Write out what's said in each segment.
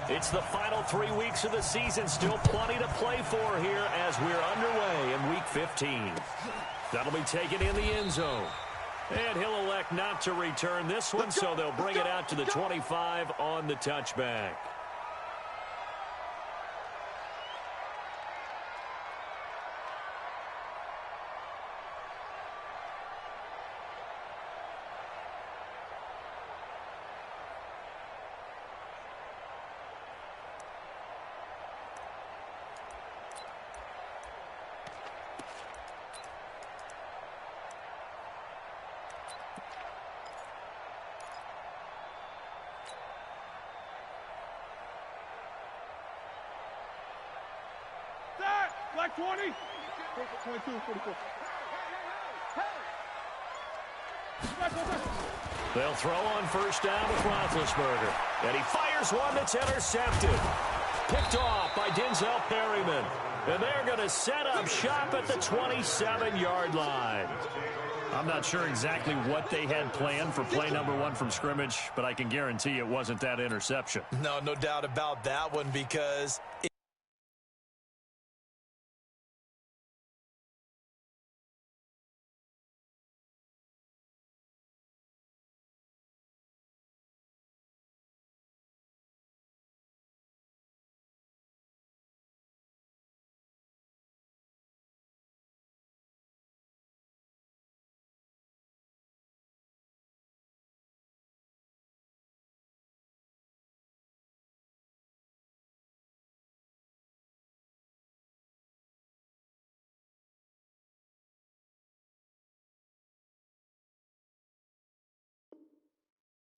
It's the final 3 weeks of the season. Still plenty to play for here as we're underway in Week 15. That'll be taken in the end zone. And he'll elect not to return this one, so they'll bring it out to the 25 on the touchback. Black 20. 22, 44. They'll throw on first down with Roethlisberger. And he fires one that's intercepted. Picked off by Denzel Perryman. And they're going to set up shop at the 27-yard line. I'm not sure exactly what they had planned for play number 1 from scrimmage, but I can guarantee it wasn't that interception. No doubt about that one, because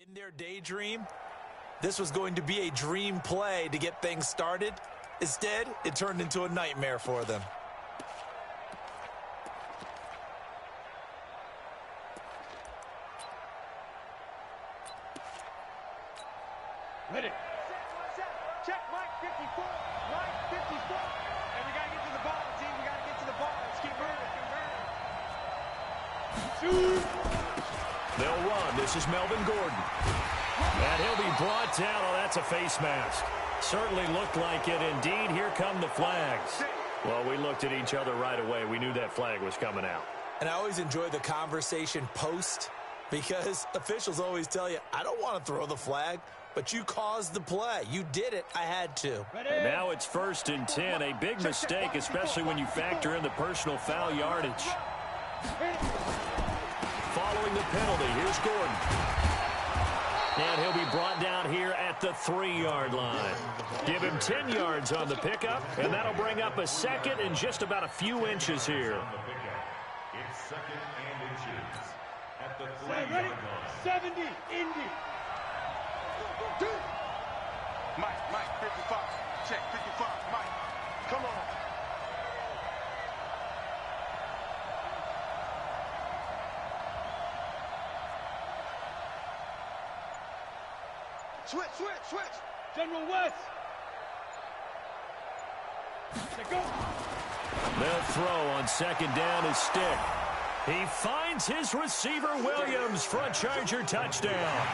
in their daydream, this was going to be a dream play to get things started. Instead, it turned into a nightmare for them. Ready. Check, Mike 54. Mike 54. And we got to get to the ball, team. We got to get to the ball. Let's keep moving. Shoot. They'll run. This is Melvin Gordon. And he'll be brought down. Oh, that's a face mask. Certainly looked like it. Indeed, here come the flags. Well, we looked at each other right away. We knew that flag was coming out. And I always enjoy the conversation post, because officials always tell you, I don't want to throw the flag, but you caused the play. You did it. I had to. And now it's 1st and 10. A big mistake, especially when you factor in the personal foul yardage. Following the penalty, here's Gordon. And he'll be brought down here at the 3-yard line. Give him 10 yards on the pickup, and that'll bring up a second and just about a few inches here. It's 2nd and inches at the 3-yard Ready? line. 70, Indy. Mike, 55. Check, 55, Mike. Come on. Switch. General West. Let's go. They'll throw on 2nd down his stick. He finds his receiver, Williams, for a Charger touchdown.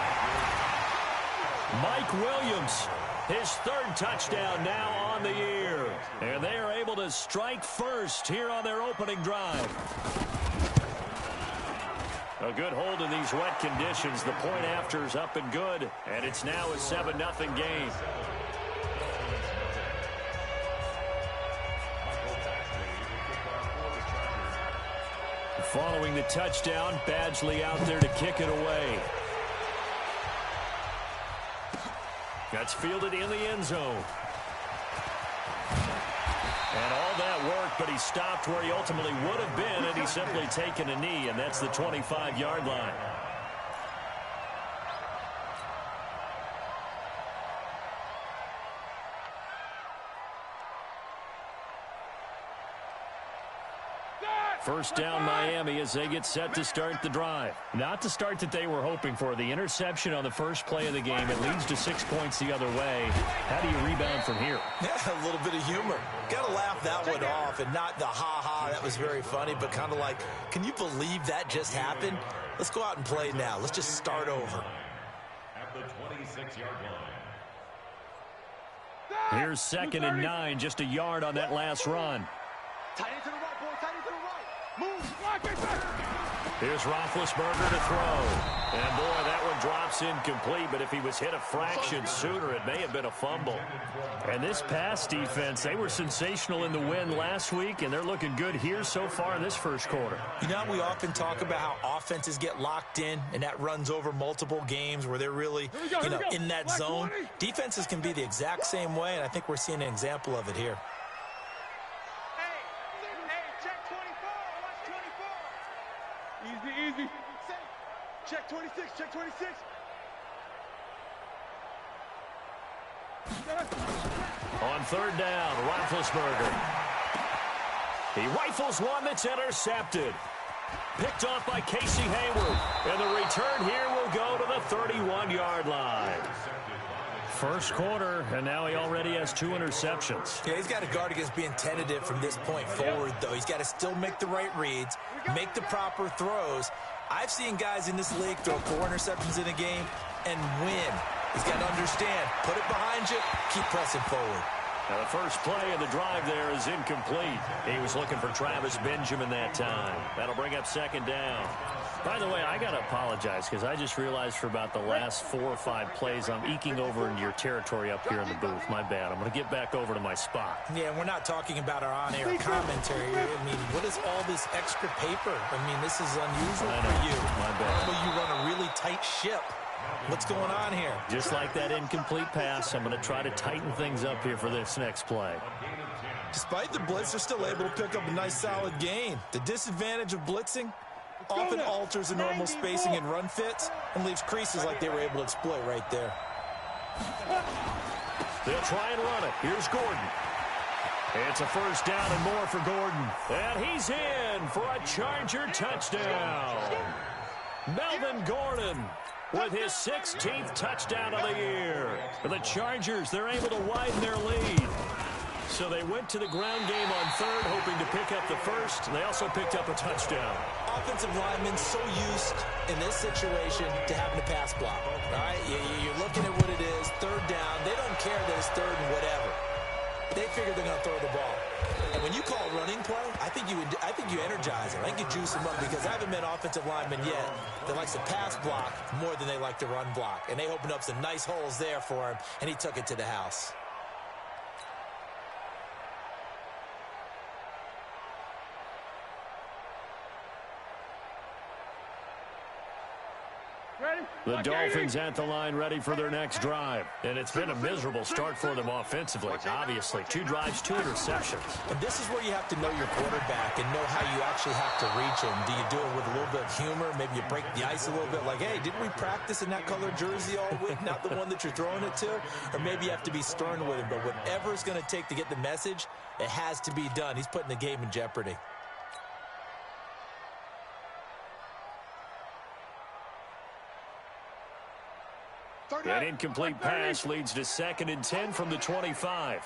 Mike Williams, his 3rd touchdown now on the year. And they are able to strike first here on their opening drive. A good hold in these wet conditions. The point after is up and good, and it's now a 7-0 game. Following the touchdown, Badgley out there to kick it away. That's fielded in the end zone. And all that work, but he stopped where he ultimately would have been, and he's simply taken a knee, and that's the 25-yard line. First down Miami as they get set to start the drive. Not the start that they were hoping for. The interception on the first play of the game. It leads to 6 points the other way. How do you rebound from here? Yeah, a little bit of humor. Got to laugh that one off, and not the ha-ha, that was very funny, but kind of like, can you believe that just happened? Let's go out and play now. Let's just start over. At the 26-yard line. Here's 2nd and 9, just a yard on that last run. Tight end to the right, boy. Tight end to the right. Move. Here's Roethlisberger to throw. And, boy, that one drops incomplete, but if he was hit a fraction sooner, it may have been a fumble. And this pass defense, they were sensational in the win last week, and they're looking good here so far in this first quarter. You know, we often talk about how offenses get locked in, and that runs over multiple games where they're really, in that zone. Defenses can be the exact same way, and I think we're seeing an example of it here. Check 24. Watch 24. Easy. Check 26. Check 26. On 3rd down, Roethlisberger. He rifles one that's intercepted. Picked off by Casey Hayward. And the return here will go to the 31-yard line. First quarter, and now he already has 2 interceptions. Yeah, he's got to guard against being tentative from this point forward, though. He's got to still make the right reads, make the proper throws. I've seen guys in this league throw 4 interceptions in a game and win. He's got to understand, put it behind you, keep pressing forward. Now the first play of the drive there is incomplete. He was looking for Travis Benjamin that time. That'll bring up 2nd down. By the way, I got to apologize because I just realized for about the last 4 or 5 plays I'm eking over into your territory up here in the booth. My bad. I'm going to get back over to my spot. Yeah, we're not talking about our on-air commentary. I mean, what is all this extra paper? I mean, this is unusual for you. My bad. Normally you run a really tight ship. What's going on here? Just like that incomplete pass, I'm going to try to tighten things up here for this next play. Despite the blitz, they're still able to pick up a nice solid gain. The disadvantage of blitzing often alters the normal spacing and run fits and leaves creases like they were able to exploit right there. They'll try and run it. Here's Gordon. It's a first down and more for Gordon. And he's in for a Charger touchdown. Melvin Gordon with his 16th touchdown of the year. For the Chargers, they're able to widen their lead. So they went to the ground game on 3rd, hoping to pick up the first. They also picked up a touchdown. Offensive linemen so used in this situation to having to pass block. All right, you're looking at what it is, 3rd down. They don't care that it's 3rd and whatever. They figure they're going to throw the ball. And when you call running play, I think you energize them. I think you juice them up because I haven't met offensive lineman yet that likes to pass block more than they like to run block. And they opened up some nice holes there for him, and he took it to the house. The Dolphins at the line ready for their next drive. And it's been a miserable start for them offensively. Obviously, 2 drives, 2 interceptions. And this is where you have to know your quarterback and know how you actually have to reach him. Do you do it with a little bit of humor? Maybe you break the ice a little bit like, hey, didn't we practice in that color jersey all week? Not the one that you're throwing it to? Or maybe you have to be stern with him. But whatever it's going to take to get the message, it has to be done. He's putting the game in jeopardy. An incomplete pass leads to 2nd and 10 from the 25.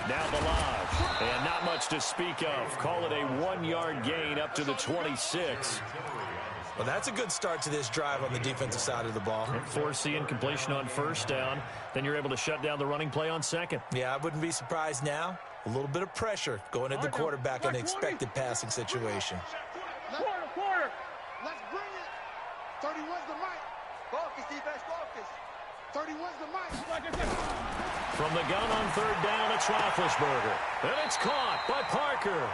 Now Balaj, and not much to speak of. Call it a 1-yard gain up to the 26. Well, that's a good start to this drive on the defensive side of the ball. Force the incompletion on 1st down. Then you're able to shut down the running play on 2nd. Yeah, I wouldn't be surprised now. A little bit of pressure going at the quarterback in an expected passing situation. Quarter. Let's bring it. 31's the mic. Focus, defense, focus. 31's the mic. From the gun on 3rd down, it's Roethlisberger. And it's caught by Parker.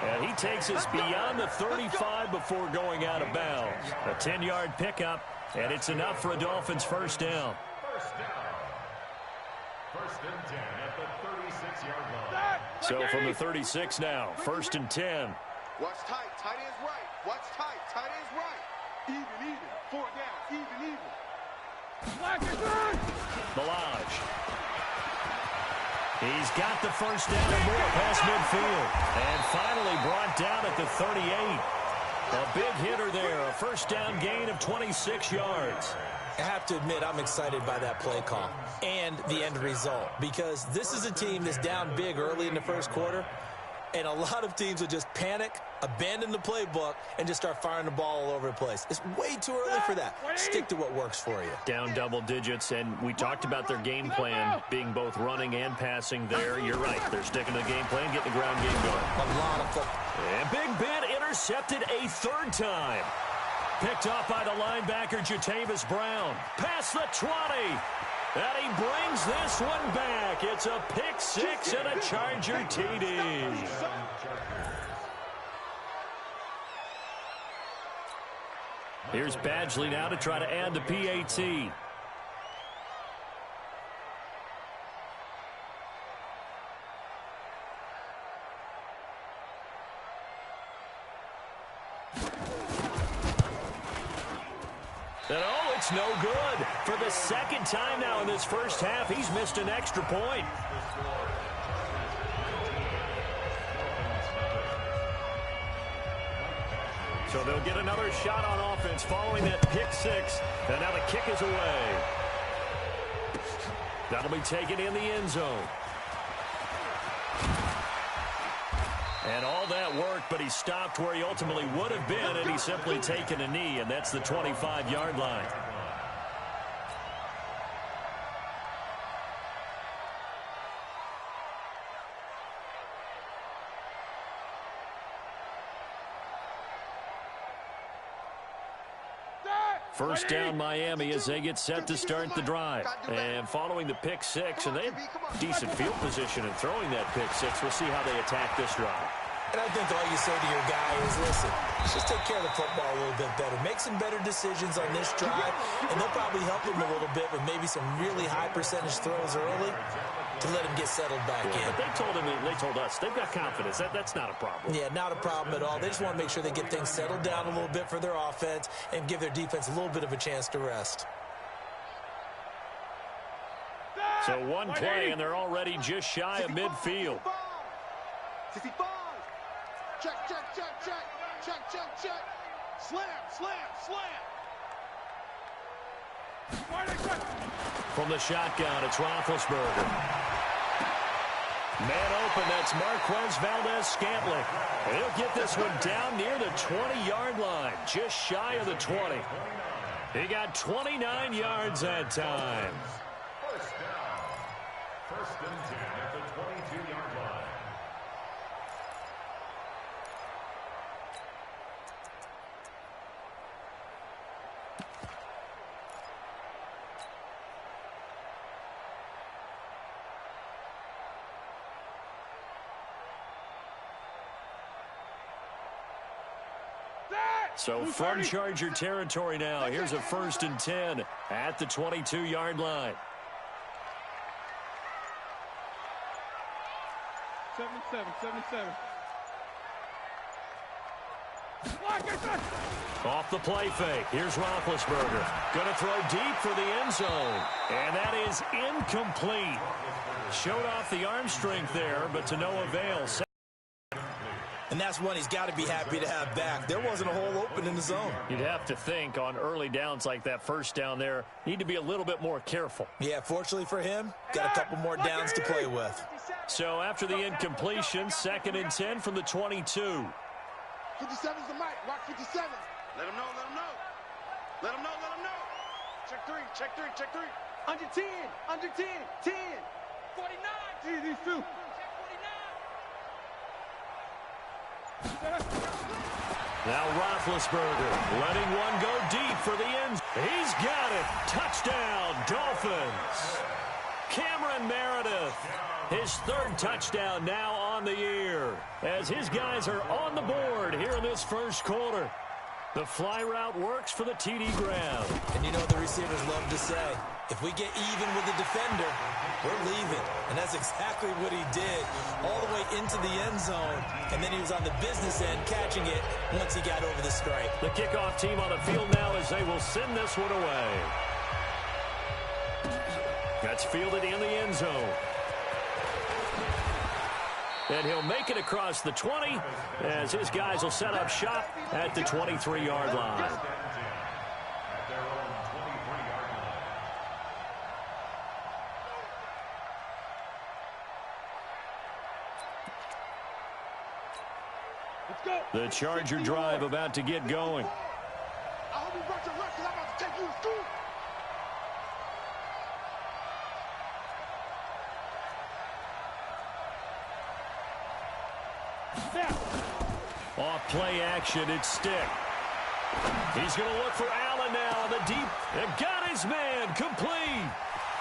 And he takes us beyond the 35 before going out of bounds. A 10-yard pickup, and it's enough for a Dolphins first down. First and 10 at the 36-yard line. So from the 36 now, 1st and 10. Watch tight. Tight end's right. Watch tight. Tight end's right. Even. 4 down. Even. Balaj. He's got the first down and more past midfield. And finally brought down at the 38. A big hitter there. A first down gain of 26 yards. I have to admit, I'm excited by that play call and the end result because this is a team that's down big early in the first quarter. And a lot of teams will just panic, abandon the playbook, and just start firing the ball all over the place. It's way too early for that. Stick to what works for you. Down double digits, and we talked about their game plan being both running and passing there. You're right. They're sticking to the game plan, getting the ground game going. A lot of football. And Big Ben intercepted a third time. Picked off by the linebacker, Jatavis Brown. Past the 20. And he brings this one back. It's a pick six and a Charger TD. Here's Badgley now to try to add the PAT. And oh, it's no good. For the second time now in this first half, he's missed an extra point. So they'll get another shot on offense following that pick six. And now the kick is away. That'll be taken in the end zone. And all that worked, but he stopped where he ultimately would have been, and he's simply taken a knee, and that's the 25-yard line. First down Miami as they get set to start the drive. And following the pick six, and they have decent field position in throwing that pick six. We'll see how they attack this drive. And I think all you say to your guy is, listen, just take care of the football a little bit better. Make some better decisions on this drive, and they'll probably help him a little bit with maybe some really high percentage throws early to let him get settled back in. But they told us, they've got confidence. That's not a problem. Yeah, not a problem at all. They just want to make sure they get things settled down a little bit for their offense and give their defense a little bit of a chance to rest. So one play, and they're already just shy of midfield. Check, check, check, check, check, check, check. Slam, slam, slam. From the shotgun, it's Roethlisberger. Man open, that's Marquez Valdez-Scantling. And he'll get this one down near the 20-yard line, just shy of the 20. He got 29 yards that time. First down. First and 10 at the 22-yard line. So from Charger territory now, here's a 1st and 10 at the 22-yard line. 77. Off the play fake. Here's Roethlisberger. Going to throw deep for the end zone. And that is incomplete. Showed off the arm strength there, but to no avail. And that's one he's got to be happy to have back. There wasn't a hole open in the zone. You'd have to think on early downs like that first down there, need to be a little bit more careful. Yeah, fortunately for him, got a couple more downs to play with. So after the incompletion, 2nd and 10 from the 22. 57's the mic. Rock 57. Let him know, let him know. Let him know, let him know. Check three, check three, check three. Under 10, under 10, 10. 49. These two. Now Roethlisberger letting one go deep for the end. He's got it. Touchdown, Dolphins. Cameron Meredith, his 3rd touchdown now on the year, as his guys are on the board here in this first quarter. The fly route works for the TD grab. And you know what the receivers love to say? If we get even with the defender, we're leaving. And that's exactly what he did, all the way into the end zone. And then he was on the business end catching it once he got over the stripe. The kickoff team on the field now as they will send this one away. That's fielded in the end zone. And he'll make it across the 20 as his guys will set up shop at the 23-yard line. The Charger drive about to get going. I hope you brought your lunch because I'm about to take you to school. Off play action, it's Stick. He's going to look for Allen now in the deep. And got his man complete.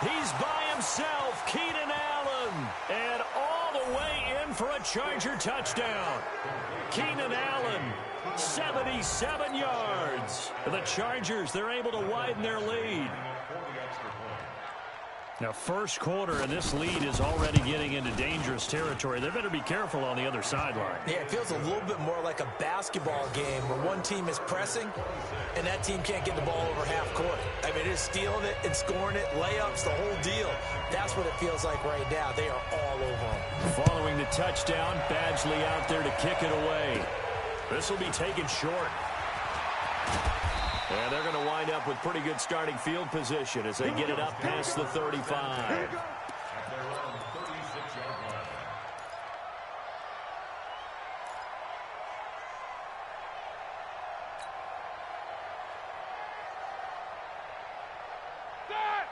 He's by himself, Keenan Allen. And all the way in for a Charger touchdown. Keenan Allen, 77 yards. The Chargers, they're able to widen their lead. Now, first quarter, and this lead is already getting into dangerous territory. They better be careful on the other sideline. Yeah, it feels a little bit more like a basketball game where one team is pressing and that team can't get the ball over half court. I mean, it's stealing it and scoring it, layups, the whole deal. That's what it feels like right now. They are all over them. Following the touchdown, Badgley out there to kick it away. This will be taken short. And they're going to wind up with pretty good starting field position as they get it up past the 35.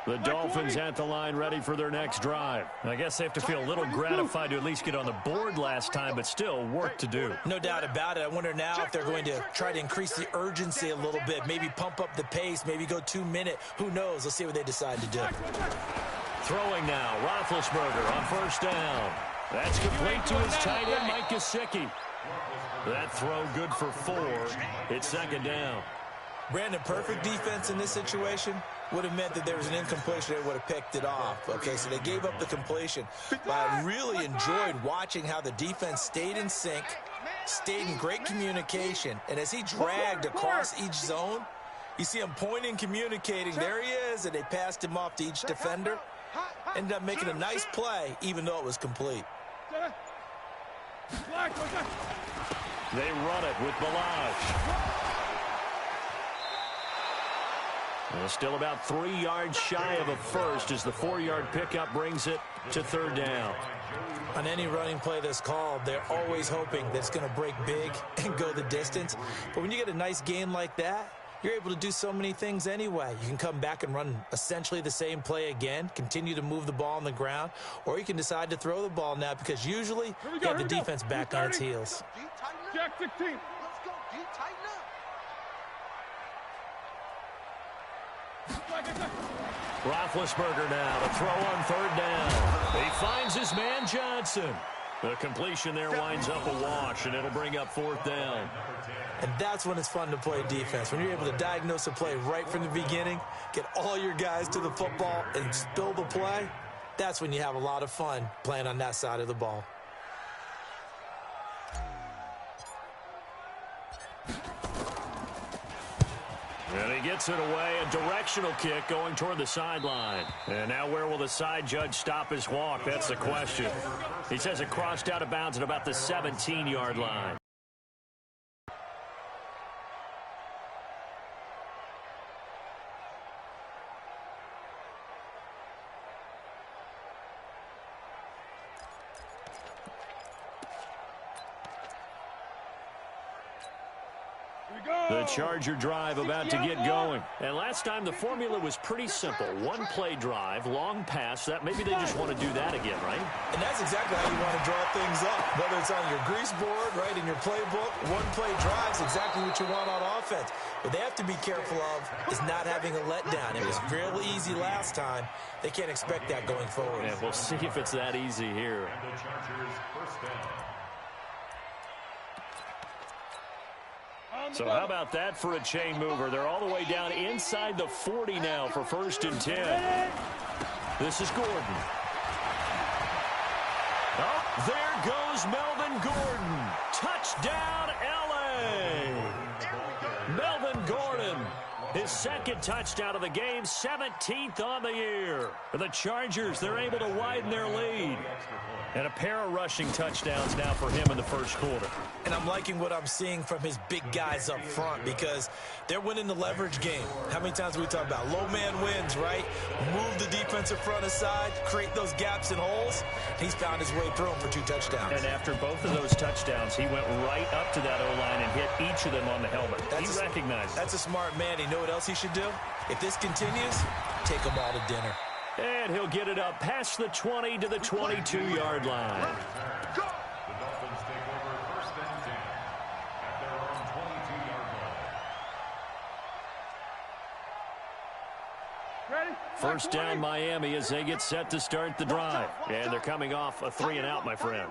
The Dolphins at the line ready for their next drive. I guess they have to feel a little gratified to at least get on the board last time, but still work to do. No doubt about it. I wonder now if they're going to try to increase the urgency a little bit, maybe pump up the pace, maybe go 2 minute. Who knows? Let's see what they decide to do. Throwing now, Roethlisberger on first down. That's complete to his tight end, Mike Gesicki. That throw good for 4. It's second down. Brandon, perfect defense in this situation would have meant that there was an incompletion. They would have picked it off. Okay, so they gave up the completion. But I really enjoyed watching how the defense stayed in sync, stayed in great communication. And as he dragged across each zone, you see him pointing, communicating. There he is, and they passed him off to each defender. Ended up making a nice play, even though it was complete. They run it with Balaj. Well, still about 3 yards shy of a first as the 4-yard pickup brings it to third down. On any running play that's called, they're always hoping that it's going to break big and go the distance. But when you get a nice gain like that, you're able to do so many things anyway. You can come back and run essentially the same play again, continue to move the ball on the ground, or you can decide to throw the ball now because usually you have the defense back on its heels. Jack 16. Let's go, D, tighten up. Roethlisberger now to throw on third down. He finds his man Johnson. The completion there winds up a wash, and it'll bring up fourth down. And that's when it's fun to play defense. When you're able to diagnose a play right from the beginning, get all your guys to the football and spill the play, that's when you have a lot of fun playing on that side of the ball. And he gets it away, a directional kick going toward the sideline. And now where will the side judge stop his walk? That's the question. He says it crossed out of bounds at about the 17-yard line. The Charger drive about to get going. And last time the formula was pretty simple. One play drive, long pass. That maybe they just want to do that again, right? And that's exactly how you want to draw things up. Whether it's on your grease board, right, in your playbook, one play drive is exactly what you want on offense. What they have to be careful of is not having a letdown. It was real easy last time. They can't expect that going forward. Yeah, we'll see if it's that easy here. And the Chargers first down. So how about that for a chain mover? They're all the way down inside the 40 now for 1st and 10. This is Gordon. Oh, there goes Melvin Gordon. Touchdown, L.A. Melvin Gordon His second touchdown of the game, 17th on the year. For the Chargers, they're able to widen their lead. And a pair of rushing touchdowns now for him in the first quarter. And I'm liking what I'm seeing from his big guys up front because they're winning the leverage game. How many times have we talked about low man wins, right? Move the defensive front aside, create those gaps and holes. He's found his way through them for 2 touchdowns. And after both of those touchdowns, he went right up to that O-line and hit each of them on the helmet. He recognized it. That's a smart man. You know what else he should do? If this continues, take them all to dinner. And he'll get it up past the 20 to the 22-yard line. The Dolphins take over 1st and 10 at their own 22-yard line. Ready? First down Miami as they get set to start the drive. And they're coming off a 3-and-out, my friend.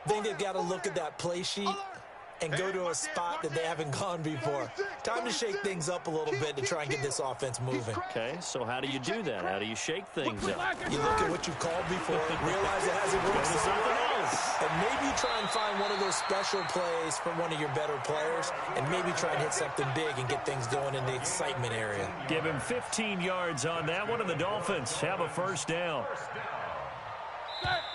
I think they've got to look at that play sheet and go to a spot that they haven't gone before. Time to shake things up a little bit to try and get this offense moving. Okay, so how do you do that? How do you shake things up? You look at what you've called before, realize it hasn't worked Go to something else. and maybe you try and find one of those special plays from one of your better players, and maybe try and hit something big and get things going in the excitement area. Give him 15 yards on that one, and the Dolphins have a first down.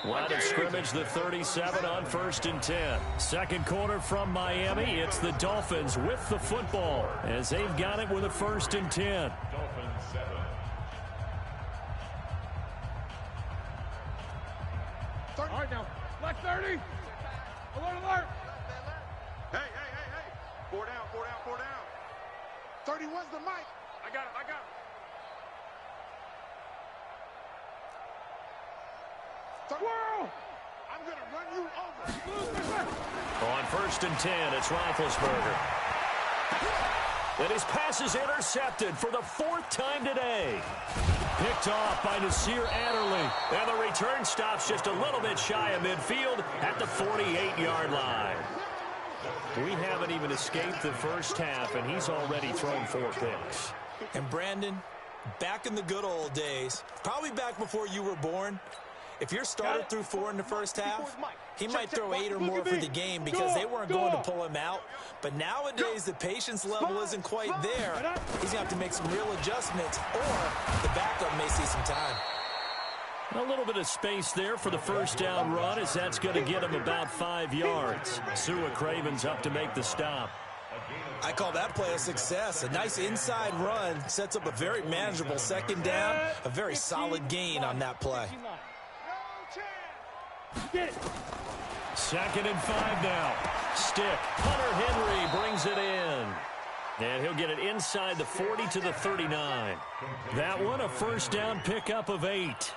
Line of scrimmage, the 37 on 1st and 10. Second quarter from Miami. It's the Dolphins with the football as they've got it with a 1st and 10. Dolphins 7. All right, now. Black 30. Alert, alert. Hey. 4 down. 31's the mic. I got it. Squirrel! I'm going to run you over. On 1st and 10, it's Roethlisberger. And his pass is intercepted for the 4th time today. Picked off by Nasir Adderley. And the return stops just a little bit shy of midfield at the 48-yard line. We haven't even escaped the first half, and he's already thrown 4 picks. And Brandon, back in the good old days, probably back before you were born, if your starter threw 4 in the first half, he might throw 8 or more for the game because they weren't going to pull him out. But nowadays, the patience level isn't quite there. He's going to have to make some real adjustments, or the backup may see some time. A little bit of space there for the first down run, as that's going to get him about 5 yards. Sua Craven's up to make the stop. I call that play a success. A nice inside run sets up a very manageable 2nd down, a very solid gain on that play. Get it. 2nd and 5 now. Stick. Hunter Henry brings it in. And he'll get it inside the 40 to the 39. That one, a first down pickup of 8.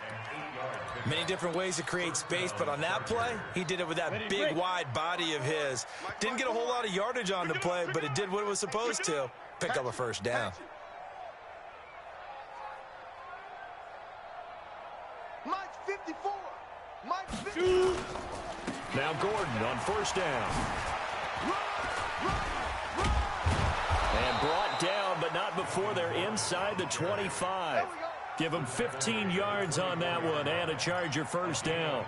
Many different ways to create space, but on that play, he did it with that big, wide body of his. Didn't get a whole lot of yardage on the play, but it did what it was supposed to. Pick up a first down. Mike 54. Mike 54. Now Gordon on first down. And brought down, but not before they're inside the 25. Give them 15 yards on that one and a Charger first down.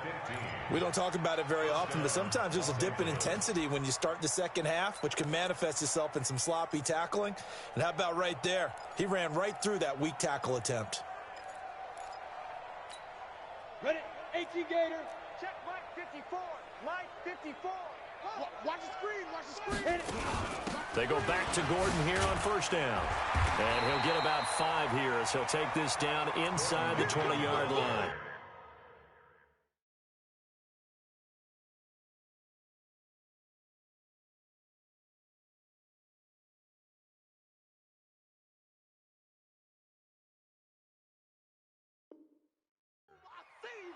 We don't talk about it very often, but sometimes there's a dip in intensity when you start the second half, which can manifest itself in some sloppy tackling. And how about right there? He ran right through that weak tackle attempt. Ready? 18 Gator. Check Mike 54. Mike 54. Watch the screen. Watch the screen. Hit it. They go back to Gordon here on first down. And he'll get about 5 here as he'll take this down inside the 20-yard line.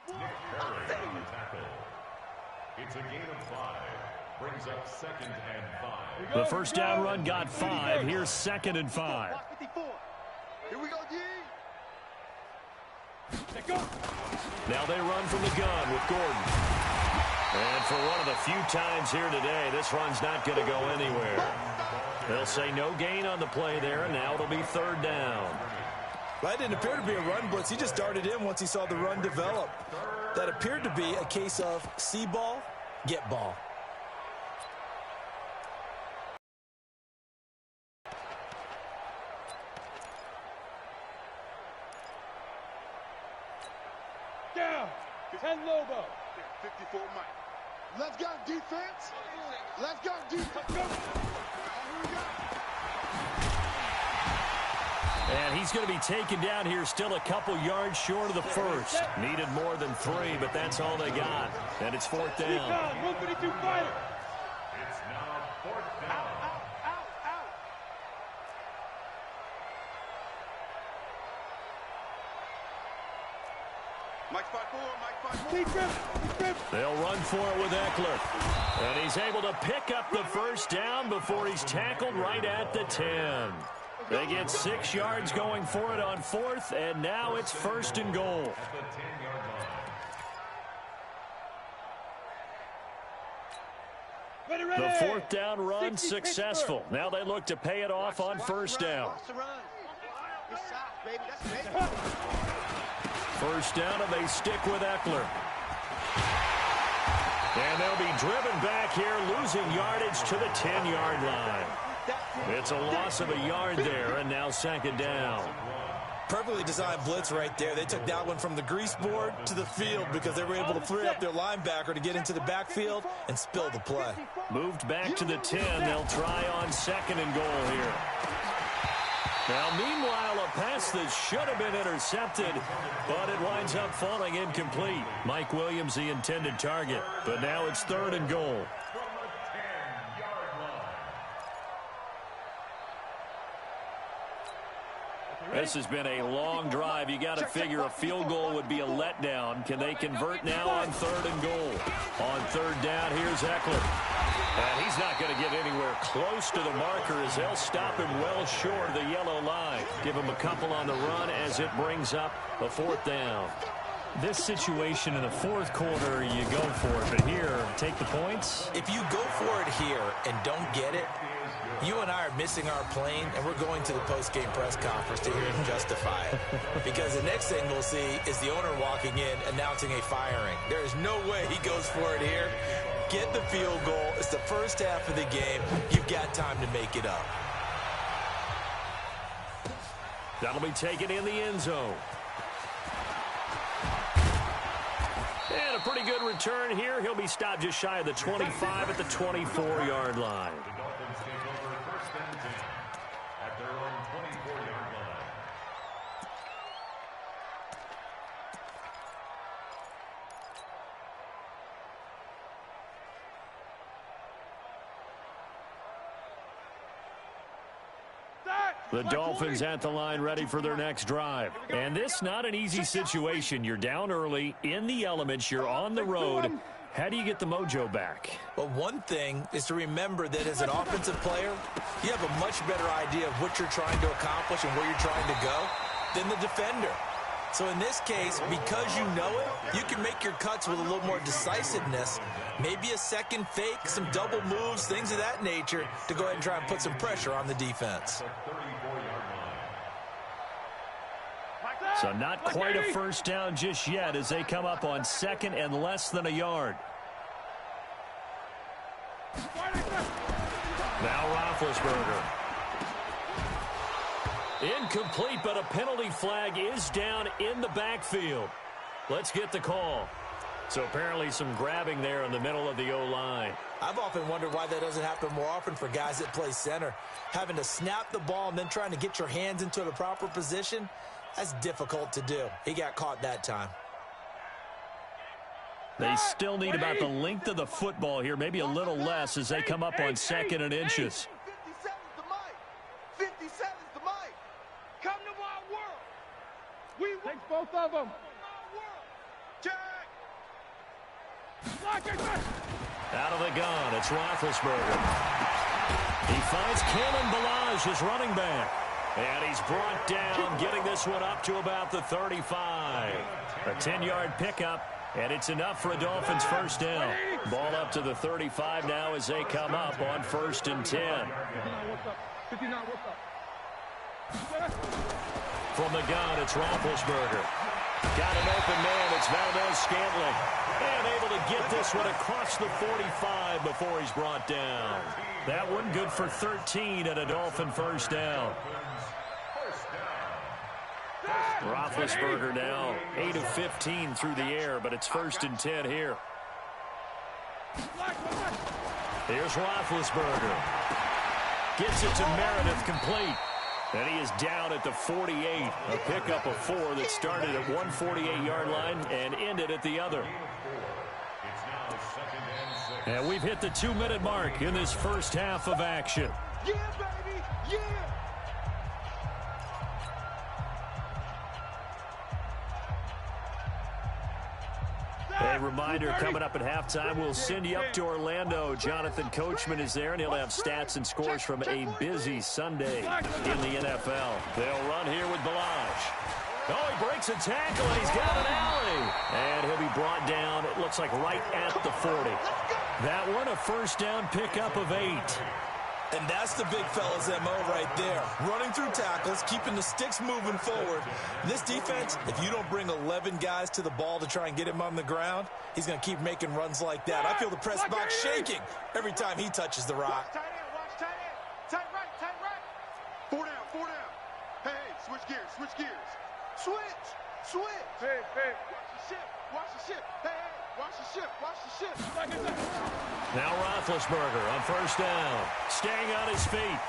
Nick Perry on the tackle. It's a gain of 5. Brings up 2nd and 5. The first down run got 5. Here's 2nd and 5. Here we go, G. Let go. Now they run from the gun with Gordon. And for one of the few times here today, this run's not going to go anywhere. They'll say no gain on the play there, and now it'll be 3rd down. Well, that didn't appear to be a run blitz. He just darted in once he saw the run develop. That appeared to be a case of see ball, get ball. 10 Lobo. 54 Mike. Let's go, defense. Let's go, defense. Here we go. And he's going to be taken down here, still a couple yards short of the first. Needed more than 3, but that's all they got. And it's 4th down. 152 fighter. It's now 4th down. Out. Mike 5-4, Mike 5-4. They'll run for it with Eckler. And he's able to pick up the first down before he's tackled right at the 10. They get 6 yards going for it on 4th, and now it's 1st and goal. At the 10-yard line. The 4th down run successful. Now they look to pay it off on 1st down. First down, and they stick with Eckler. And they'll be driven back here, losing yardage to the 10-yard line. It's a loss of a yard there, and now 2nd down. Perfectly designed blitz right there. They took that one from the grease board to the field because they were able to free up their linebacker to get into the backfield and spill the play. Moved back to the 10. They'll try on 2nd and goal here. Now, meanwhile, a pass that should have been intercepted, but it winds up falling incomplete. Mike Williams, the intended target, but now it's 3rd and goal. This has been a long drive. You got to figure a field goal would be a letdown. Can they convert now on 3rd and goal? On 3rd down, here's Eckler. And he's not going to get anywhere close to the marker as they'll stop him well short of the yellow line. Give him a couple on the run as it brings up a 4th down. This situation in the 4th quarter, you go for it. But here, take the points. If you go for it here and don't get it, you and I are missing our plane, and we're going to the post-game press conference to hear him justify it. Because the next thing we'll see is the owner walking in announcing a firing. There is no way he goes for it here. Get the field goal. It's the first half of the game. You've got time to make it up. That'll be taken in the end zone. And a pretty good return here. He'll be stopped just shy of the 25 at the 24-yard line. The Dolphins take over 1st and 10 at their own 24-yard line. The Dolphins at the line ready for their next drive. And this not an easy situation. You're down early, in the elements, you're on the road. How do you get the mojo back? Well, one thing is to remember that as an offensive player, you have a much better idea of what you're trying to accomplish and where you're trying to go than the defender. So in this case, because you know it, you can make your cuts with a little more decisiveness, maybe a second fake, some double moves, things of that nature, to go ahead and try and put some pressure on the defense. So not quite a first down just yet as they come up on 2nd and less than a yard. Now Roethlisberger. Incomplete, but a penalty flag is down in the backfield. Let's get the call. So apparently some grabbing there in the middle of the O-line. I've often wondered why that doesn't happen more often for guys that play center. Having to snap the ball and then trying to get your hands into the proper position, that's difficult to do. He got caught that time. They still need about the length of the football here, maybe a little less as they come up on 2nd and inches. 57's the mic. 57's the mic. Come to my world. We Takes both of them. my world. Check. Out of the gun, it's Roethlisberger. He finds Kalen Ballage, his running back. And he's brought down, getting this one up to about the 35. A 10-yard pickup, and it's enough for a Dolphins first down. Ball up to the 35 now as they come up on 1st and 10. 59, what's up? From the gun, it's Roethlisberger. Got an open man, it's Valdez-Scantling. And able to get this one across the 45 before he's brought down. That one good for 13 and a Dolphin first down. Roethlisberger now 8 of 15 through the air, but it's 1st and 10 here. Here's Roethlisberger. Gets it to Meredith, complete. And he is down at the 48. A pickup of 4 that started at 148-yard line and ended at the other. And we've hit the 2-minute mark in this first half of action. Yeah, baby, yeah. A reminder, coming up at halftime, we'll send you up to Orlando. Jonathan Coachman is there, and he'll have stats and scores from a busy Sunday in the NFL. They'll run here with Balaj. Oh, he breaks a tackle, and he's got an alley. And he'll be brought down, it looks like right at the 40. That one, a first down pickup of 8. And that's the big fella's MO right there. Running through tackles, keeping the sticks moving forward. This defense, if you don't bring 11 guys to the ball to try and get him on the ground, he's going to keep making runs like that. I feel the press box shaking every time he touches the rock. Tight end, watch tight end. Tight right, tight right. 4 down, 4 down. Hey, switch gears, switch gears. Switch, switch. Hey. Watch the ship, watch the ship. Hey, watch the ship, watch the ship. Now Roethlisberger on first down. Staying on his feet.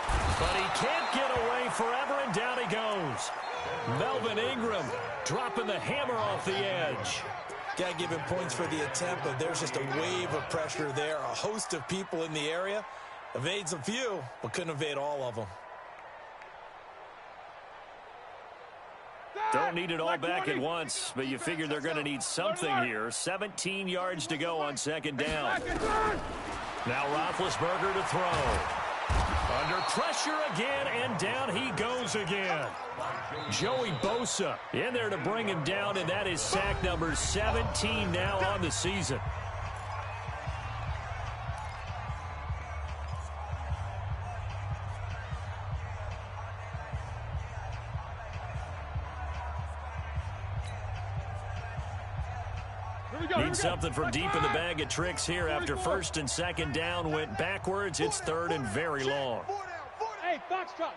But he can't get away forever, and down he goes. Melvin Ingram dropping the hammer off the edge. Got to give him points for the attempt, but there's just a wave of pressure there. A host of people in the area. Evades a few, but couldn't evade all of them. Don't need it all back at once, but you figure they're going to need something here. 17 yards to go on second down. Now Roethlisberger to throw. Under pressure again, and down he goes again. Joey Bosa in there to bring him down, and that is sack number 17 now on the season. Need something from deep in the bag of tricks here after first and second down went backwards. It's third and very long. Hey, foxtrot.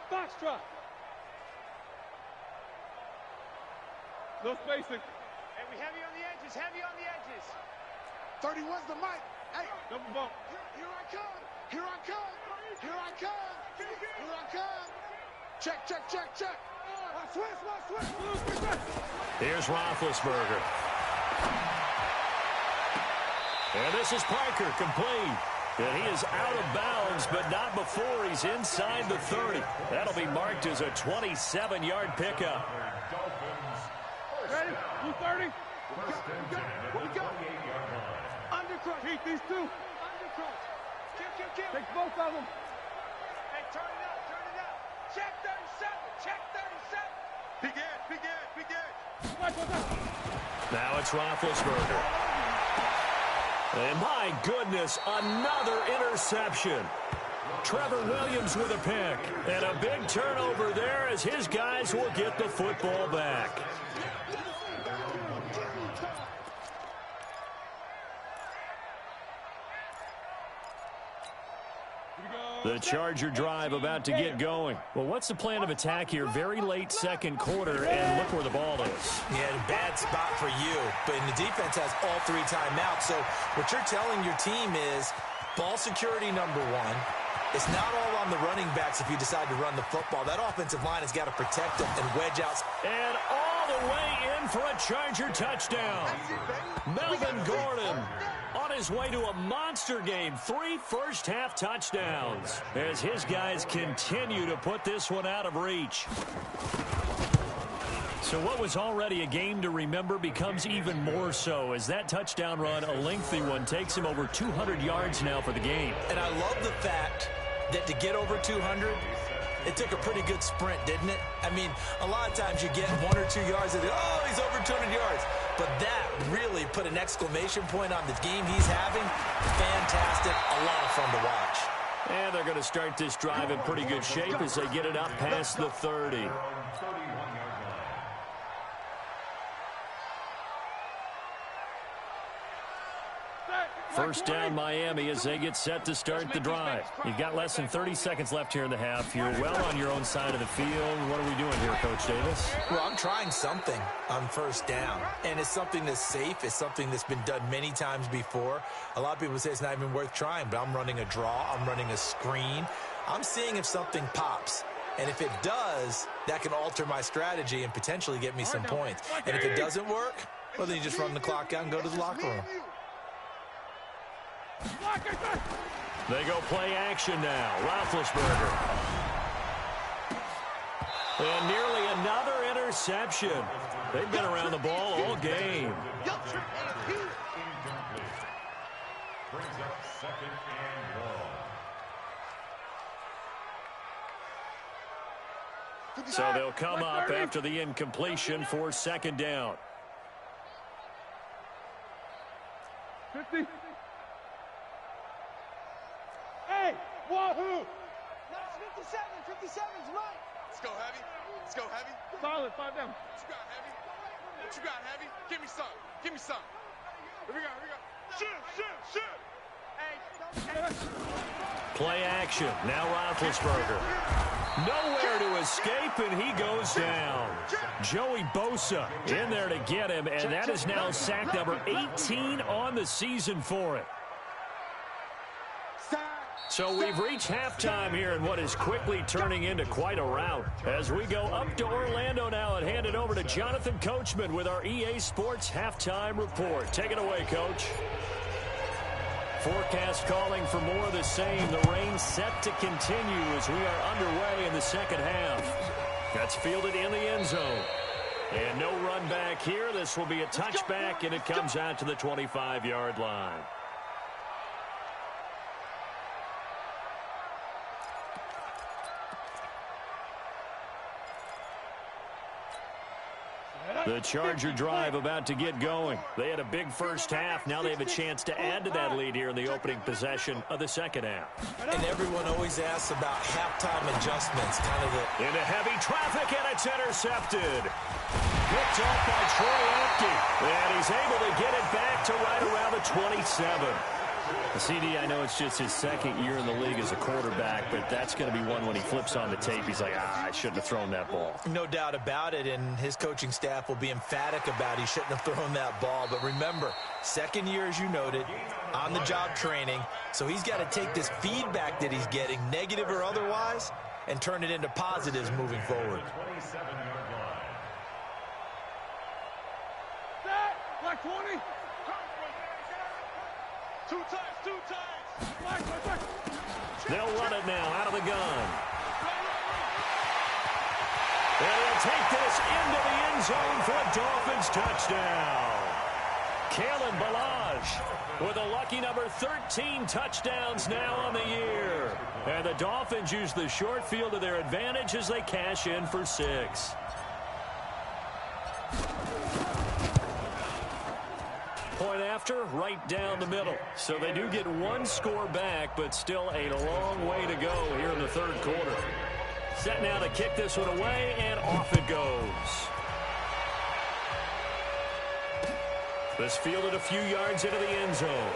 No spacing. Hey, we heavy on the edges, 31's the mic. Hey, Double bump. here I come. Here I come. Check. Switch. Here's Roethlisberger. And this is Parker, complete. And he is out of bounds, but not before he's inside the 30. That'll be marked as a 27-yard pickup. Ready? You 30? We go. Undercrunch. Keep these two. Undercrunch. Kick. Take both of them. Hey, turn it out. Check 37. Begin. Now it's Roethlisberger. And my goodness, another interception. Trevor Williams with a pick. And a big turnover there as his guys will get the football back. The Charger drive about to get going. Well, what's the plan of attack here? Very late second quarter, and look where the ball is. Yeah, a bad spot for you. But the defense has all 3 timeouts. So what you're telling your team is ball security number 1. It's not all on the running backs if you decide to run the football. That offensive line has got to protect them and wedge out. And all the way in for a Charger touchdown. Melvin Gordon on his way to a monster game. 3 first-half touchdowns as his guys continue to put this one out of reach. So what was already a game to remember becomes even more so as that touchdown run, a lengthy one, takes him over 200 yards now for the game. And I love the fact that to get over 200, it took a pretty good sprint, didn't it? I mean, a lot of times you get 1 or 2 yards and oh, he's over 200 yards. But that really put an exclamation point on the game he's having. Fantastic. A lot of fun to watch. And they're going to start this drive in pretty good shape as they get it up past the 30. First down Miami as they get set to start the drive. You've got less than 30 seconds left here in the half. You're well on your own side of the field. What are we doing here, Coach Davis? Well, I'm trying something on first down, and it's something that's safe. It's something that's been done many times before. A lot of people say it's not even worth trying, but I'm running a draw. I'm running a screen. I'm seeing if something pops. And if it does, that can alter my strategy and potentially get me some points. And if it doesn't work, well, then you just run the clock out and go to the locker room. They go play action now. Roethlisberger. And nearly another interception. They've been around the ball all game. Brings up second and 1. So they'll come up after the incompletion for second down. 50. Hey, wahoo! That's 57. 57's right. Let's go heavy. Let's go heavy. Solid, 5 down. What you got, heavy? What you got, heavy? Give me some. Give me some. Here we go. Here we go. Shoot. Hey. Play action. Now Roethlisberger. Nowhere to escape, and he goes down. Joey Bosa in there to get him, and that is now sack number 18 on the season for it. So we've reached halftime here in what is quickly turning into quite a rout. As we go up to Orlando now and hand it over to Jonathan Coachman with our EA Sports Halftime Report. Take it away, Coach. Forecast calling for more of the same. The rain set to continue as we are underway in the second half. That's fielded in the end zone. And no run back here. This will be a touchback, and it comes out to the 25-yard line. The Charger drive about to get going. They had a big first half. Now they have a chance to add to that lead here in the opening possession of the second half. And everyone always asks about halftime adjustments. Kind of the... Into heavy traffic, and it's intercepted. Picked off by Troy Apke. And he's able to get it back to right around the 27. CD, I know it's just his second year in the league as a quarterback, but that's going to be one when he flips on the tape. He's like, I shouldn't have thrown that ball. No doubt about it, and his coaching staff will be emphatic about he shouldn't have thrown that ball. But remember, second year, as you noted, on-the-job training, so he's got to take this feedback that he's getting, negative or otherwise, and turn it into positives moving forward. Black 20. Two times. They'll run it now out of the gun. And he'll take this into the end zone for a Dolphins touchdown. Kalen Ballage with a lucky number 13 touchdowns now on the year. And the Dolphins use the short field to their advantage as they cash in for 6. Point after, right down the middle. So they do get one score back, but still a long way to go here in the third quarter. Set now to kick this one away, and off it goes. This fielded a few yards into the end zone.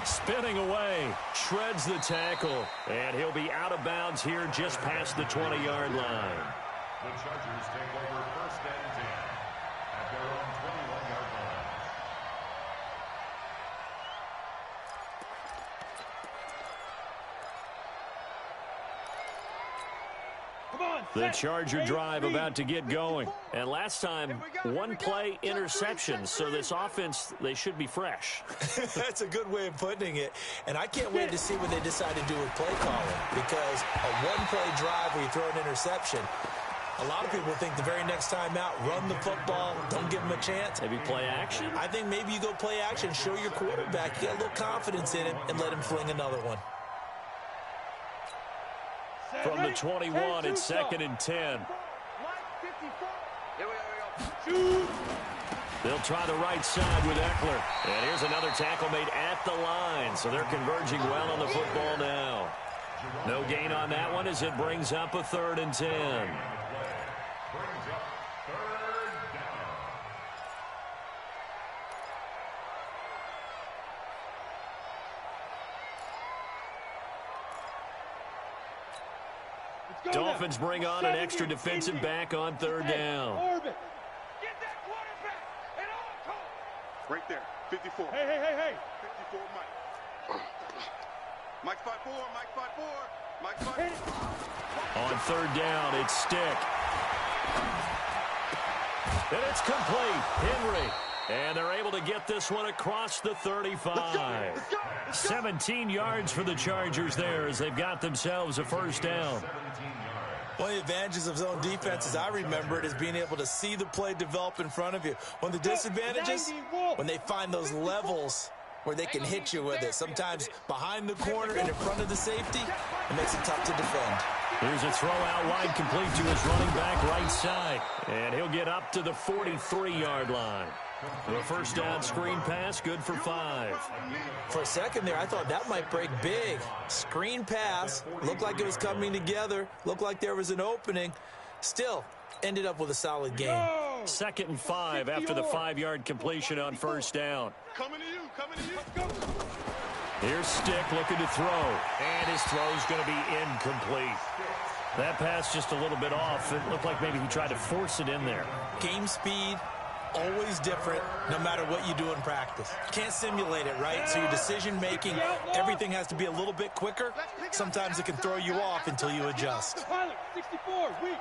Spinning away, shreds the tackle, and he'll be out of bounds here just past the 20-yard line. The Chargers take over first and 10 at their own 21-yard line. The Charger drive about to get going. And last time, one play interception. So this offense, they should be fresh. That's a good way of putting it. And I can't wait to see what they decide to do with play calling. Because a one-play drive where you throw an interception, a lot of people think the very next time out, run the football, don't give them a chance. Maybe play action? I think maybe you go play action, show your quarterback, you get a little confidence in him, and let him fling another one. From the 21, it's 2nd and 10. They'll try the right side with Eckler. And here's another tackle made at the line. So they're converging well on the football now. No gain on that one as it brings up a 3rd and 10. Dolphins bring on an extra defensive back on third down. Orbit. Get that quarterback. And all Right there. 54. Hey. 54, Mike. Mike spot 4. Mike spot 4. Mike spot 4. On third down, it's Stick. And it's complete. Henry. And they're able to get this one across the 35. 17 yards for the Chargers there as they've got themselves a first down. One of the advantages of zone defense, as I remember it, is being able to see the play develop in front of you. One of the disadvantages, when they find those levels where they can hit you with it. Sometimes behind the corner and in front of the safety, it makes it tough to defend. Here's a throw out wide complete to his running back right side. And he'll get up to the 43-yard line. The first down screen pass, good for 5. For a second there, I thought that might break big. Screen pass, looked like it was coming together, looked like there was an opening. Still, ended up with a solid game. 2nd and 5 after the 5-yard completion on first down. Coming to you. Let's go. Here's Stick looking to throw. And his throw's going to be incomplete. That pass just a little bit off. It looked like maybe he tried to force it in there. Game speed, always different, no matter what you do in practice. Can't simulate it, right? So your decision-making, everything has to be a little bit quicker. Sometimes it can throw you off until you adjust. Pilot, 64, weak.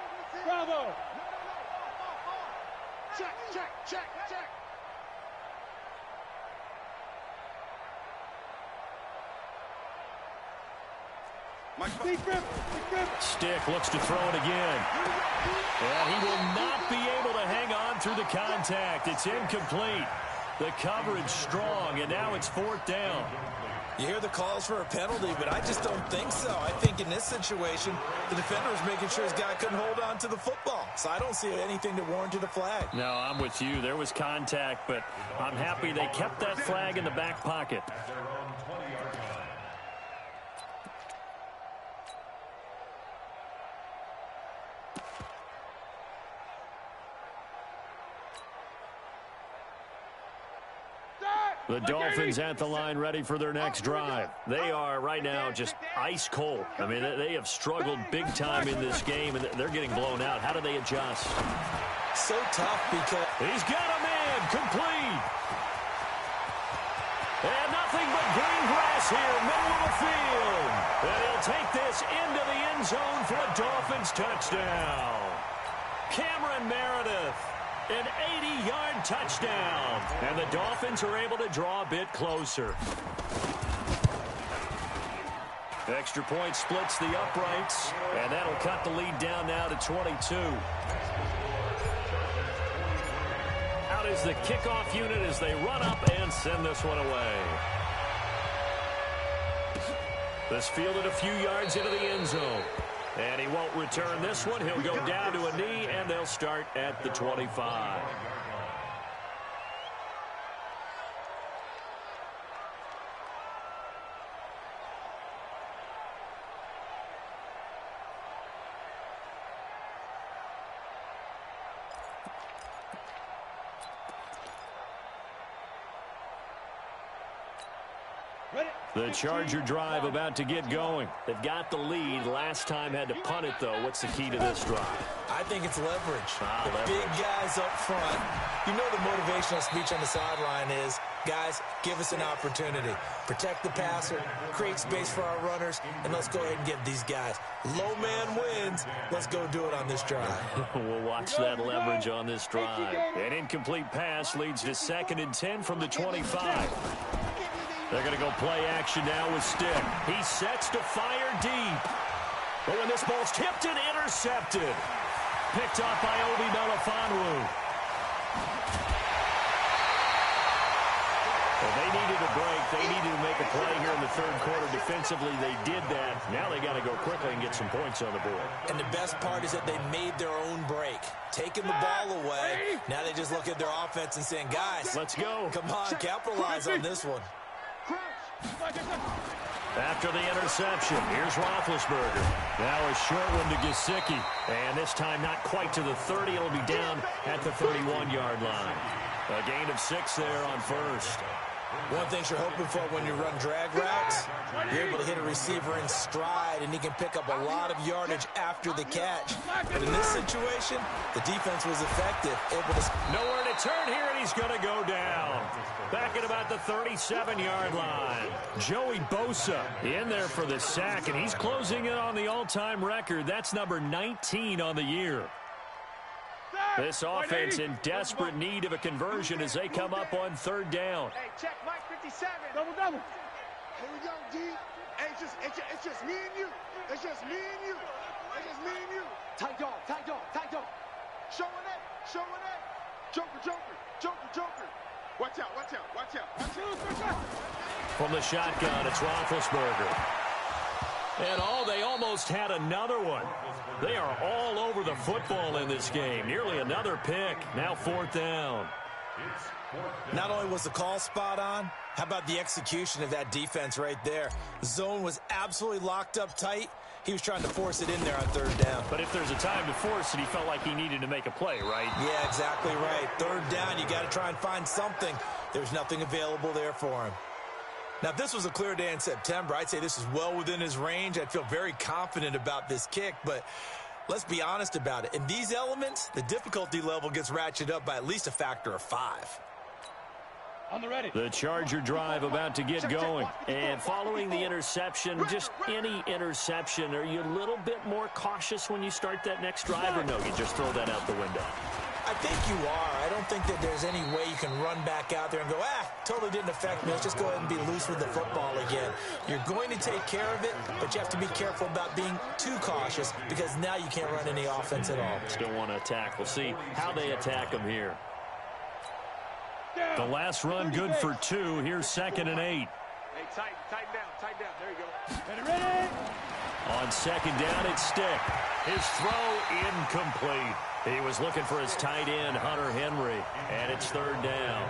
Bravo. Check. Big grip. Stick looks to throw it again. And he will not be able to hang on through the contact. It's incomplete. The coverage strong, and now it's 4th down. You hear the calls for a penalty, but I just don't think so. I think in this situation, the defender was making sure his guy couldn't hold on to the football. So I don't see anything that warranted a flag. No, I'm with you. There was contact, but I'm happy they kept that flag in the back pocket. The Dolphins at the line ready for their next drive. They are right now just ice cold. I mean, they have struggled big time in this game, and they're getting blown out. How do they adjust? So tough because he's got a man complete. And nothing but green grass here, middle of the field. And he'll take this into the end zone for a Dolphins touchdown. Cameron Meredith. An 80-yard touchdown. And the Dolphins are able to draw a bit closer. Extra point splits the uprights. And that'll cut the lead down now to 22. Out is the kickoff unit as they run up and send this one away. This fielded a few yards into the end zone. And he won't return this one. He'll go down to a knee, and they'll start at the 25. The Charger drive about to get going. They've got the lead. Last time had to punt it, though. What's the key to this drive? I think it's leverage. The leverage. Big guys up front. You know the motivational speech on the sideline is, guys, give us an opportunity. Protect the passer, create space for our runners, and let's go ahead and get these guys. Low man wins. Let's go do it on this drive. We'll watch that leverage on this drive. An incomplete pass leads to 2nd and 10 from the 25. They're going to go play action now with Stick. He sets to fire deep. But when this ball's tipped and intercepted. Picked off by Obi Melifonwu. Well, they needed a break. They needed to make a play here in the 3rd quarter. Defensively, they did that. Now they got to go quickly and get some points on the board. And the best part is that they made their own break. Taking the ball away. Now they just look at their offense and saying, guys, let's go. Come on, capitalize on this one. After the interception, here's Roethlisberger. Now a short one to Gesicki. And this time not quite to the 30. It'll be down at the 31-yard line. A gain of 6 there on first. One thing you're hoping for when you run drag routes, you're able to hit a receiver in stride, and he can pick up a lot of yardage after the catch. But in this situation, the defense was effective, able to... Nowhere to turn here, and he's going to go down. Back at about the 37-yard line. Joey Bosa in there for the sack, and he's closing in on the all-time record. That's number 19 on the year. This offense in desperate need of a conversion as they come up on third down. Hey, check Mike 57. Double, double. Here we go, D. Hey, it's just me and you. It's just me and you. It's just me and you. Tight dog, tight dog, tight dog. Showing that, showing that. Joker, Joker, Joker, Joker. Watch out, watch out, watch out. Watch out. From the shotgun, it's Roethlisberger. And they almost had another one. They are all over the football in this game. Nearly another pick. Now fourth down. Not only was the call spot on, how about the execution of that defense right there? The zone was absolutely locked up tight. He was trying to force it in there on third down. But if there's a time to force it, he felt like he needed to make a play, right? Yeah, exactly right. Third down, you got to try and find something. There's nothing available there for him. Now, if this was a clear day in September, I'd say this is well within his range. I'd feel very confident about this kick, but let's be honest about it. In these elements, the difficulty level gets ratcheted up by at least a factor of 5. On the ready. The Charger drive about to get going. And following the interception, just any interception, are you a little bit more cautious when you start that next drive, or no, you just throw that out the window? I think you are. I don't think that there's any way you can run back out there and go, totally didn't affect me. Let's just go ahead and be loose with the football again. You're going to take care of it, but you have to be careful about being too cautious because now you can't run any offense at all. Still want to attack. We'll see how they attack them here. The last run good for 2. Here's 2nd and 8. Hey, tighten down. There you go. Ready. On 2nd down, it's Stick. His throw incomplete. He was looking for his tight end, Hunter Henry, and it's 3rd down.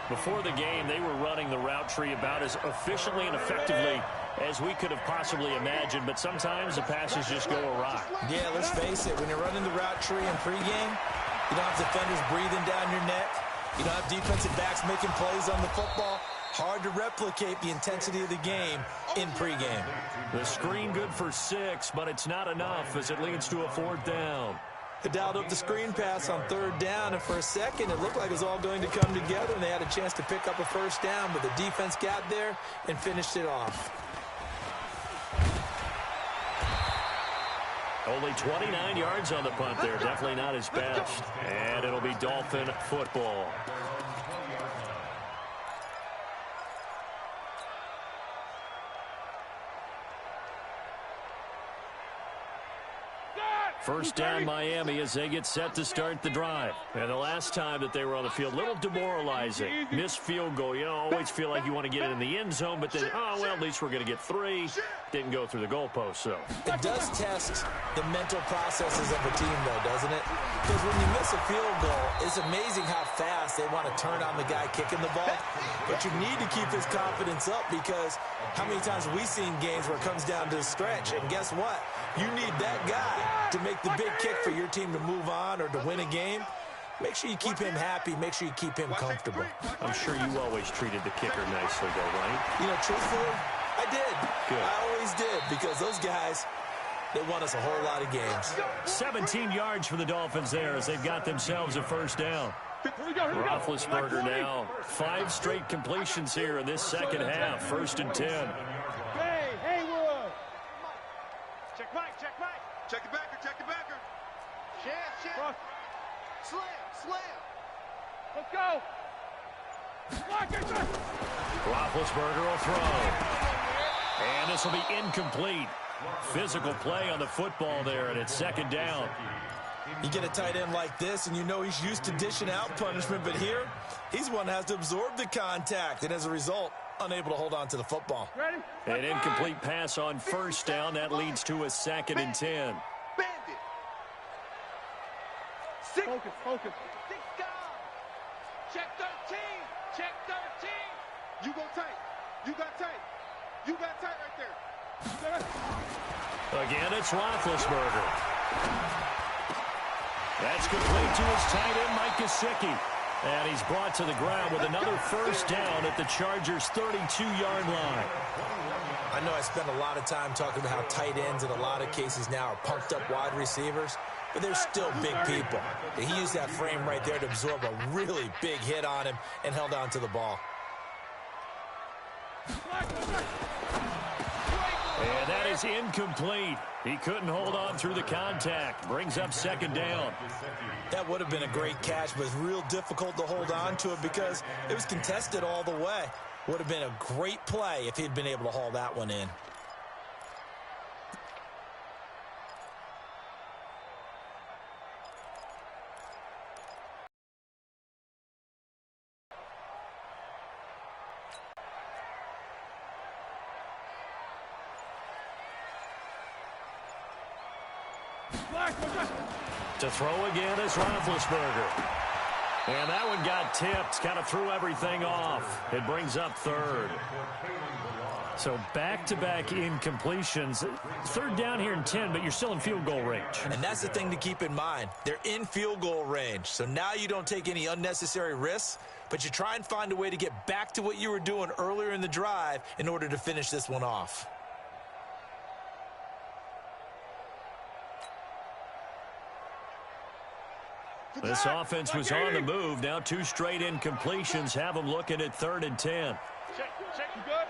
Before the game, they were running the route tree about as efficiently and effectively as we could have possibly imagined, but sometimes the passes just go awry. Yeah, let's face it. When you're running the route tree in pregame, you don't have defenders breathing down your neck. You don't have defensive backs making plays on the football. Hard to replicate the intensity of the game in pregame. The screen good for 6, but it's not enough as it leads to a 4th down. They dialed up the screen pass on 3rd down, and for a second it looked like it was all going to come together, and they had a chance to pick up a 1st down, but the defense got there and finished it off. Only 29 yards on the punt there. Definitely not his best. And it'll be Dolphin football. First down Miami as they get set to start the drive. And the last time that they were on the field, a little demoralizing. Missed field goal. You always feel like you want to get it in the end zone, but then, at least we're going to get 3. Didn't go through the goalpost, so. It does test the mental processes of a team, though, doesn't it? Because when you miss a field goal, it's amazing how fast they want to turn on the guy kicking the ball. But you need to keep his confidence up because how many times have we seen games where it comes down to a stretch, and guess what? You need that guy to make the big kick for your team to move on or to win a game. Make sure you keep him happy. Make sure you keep him comfortable. I'm sure you always treated the kicker nicely, though, right? You know, truthfully, I did. Good. I always did because those guys, they won us a whole lot of games. 17 yards for the Dolphins there as they've got themselves a 1st down. Roethlisberger now 5 straight completions here in this second half. 1st and 10. Hey, Haywood. Check Mike. Check the backer, check the backer. Cross. Slam. Let's go. Block it. Roethlisberger will throw. And this will be incomplete. Physical play on the football there, and it's 2nd down. You get a tight end like this, and you know he's used to dishing out punishment, but here, he's one that has to absorb the contact, and as a result, unable to hold on to the football. Ready? An incomplete pass on 1st down. That leads to a 2nd and 10. Bandit. Focus. 6 down. Check 13. You go tight. You got tight right there. Again, it's Roethlisberger. That's complete to his tight end, Mike Gesicki. And he's brought to the ground with another first down at the Chargers' 32-yard line. I know I spend a lot of time talking about how tight ends in a lot of cases now are pumped up wide receivers, but they're still big people. He used that frame right there to absorb a really big hit on him and held on to the ball. And that is incomplete. He couldn't hold on through the contact. Brings up second down. That would have been a great catch, but it's real difficult to hold on to it because it was contested all the way. Would have been a great play if he'd been able to haul that one in. To throw again is Roethlisberger. And that one got tipped, kind of threw everything off. It brings up third. So back-to-back incompletions. Third down here in 10, but you're still in field goal range. And that's the thing to keep in mind. They're in field goal range. So now you don't take any unnecessary risks, but you try and find a way to get back to what you were doing earlier in the drive in order to finish this one off. This offense was on the move. Now 2 straight incompletions have them looking at 3rd and 10. Check, you good?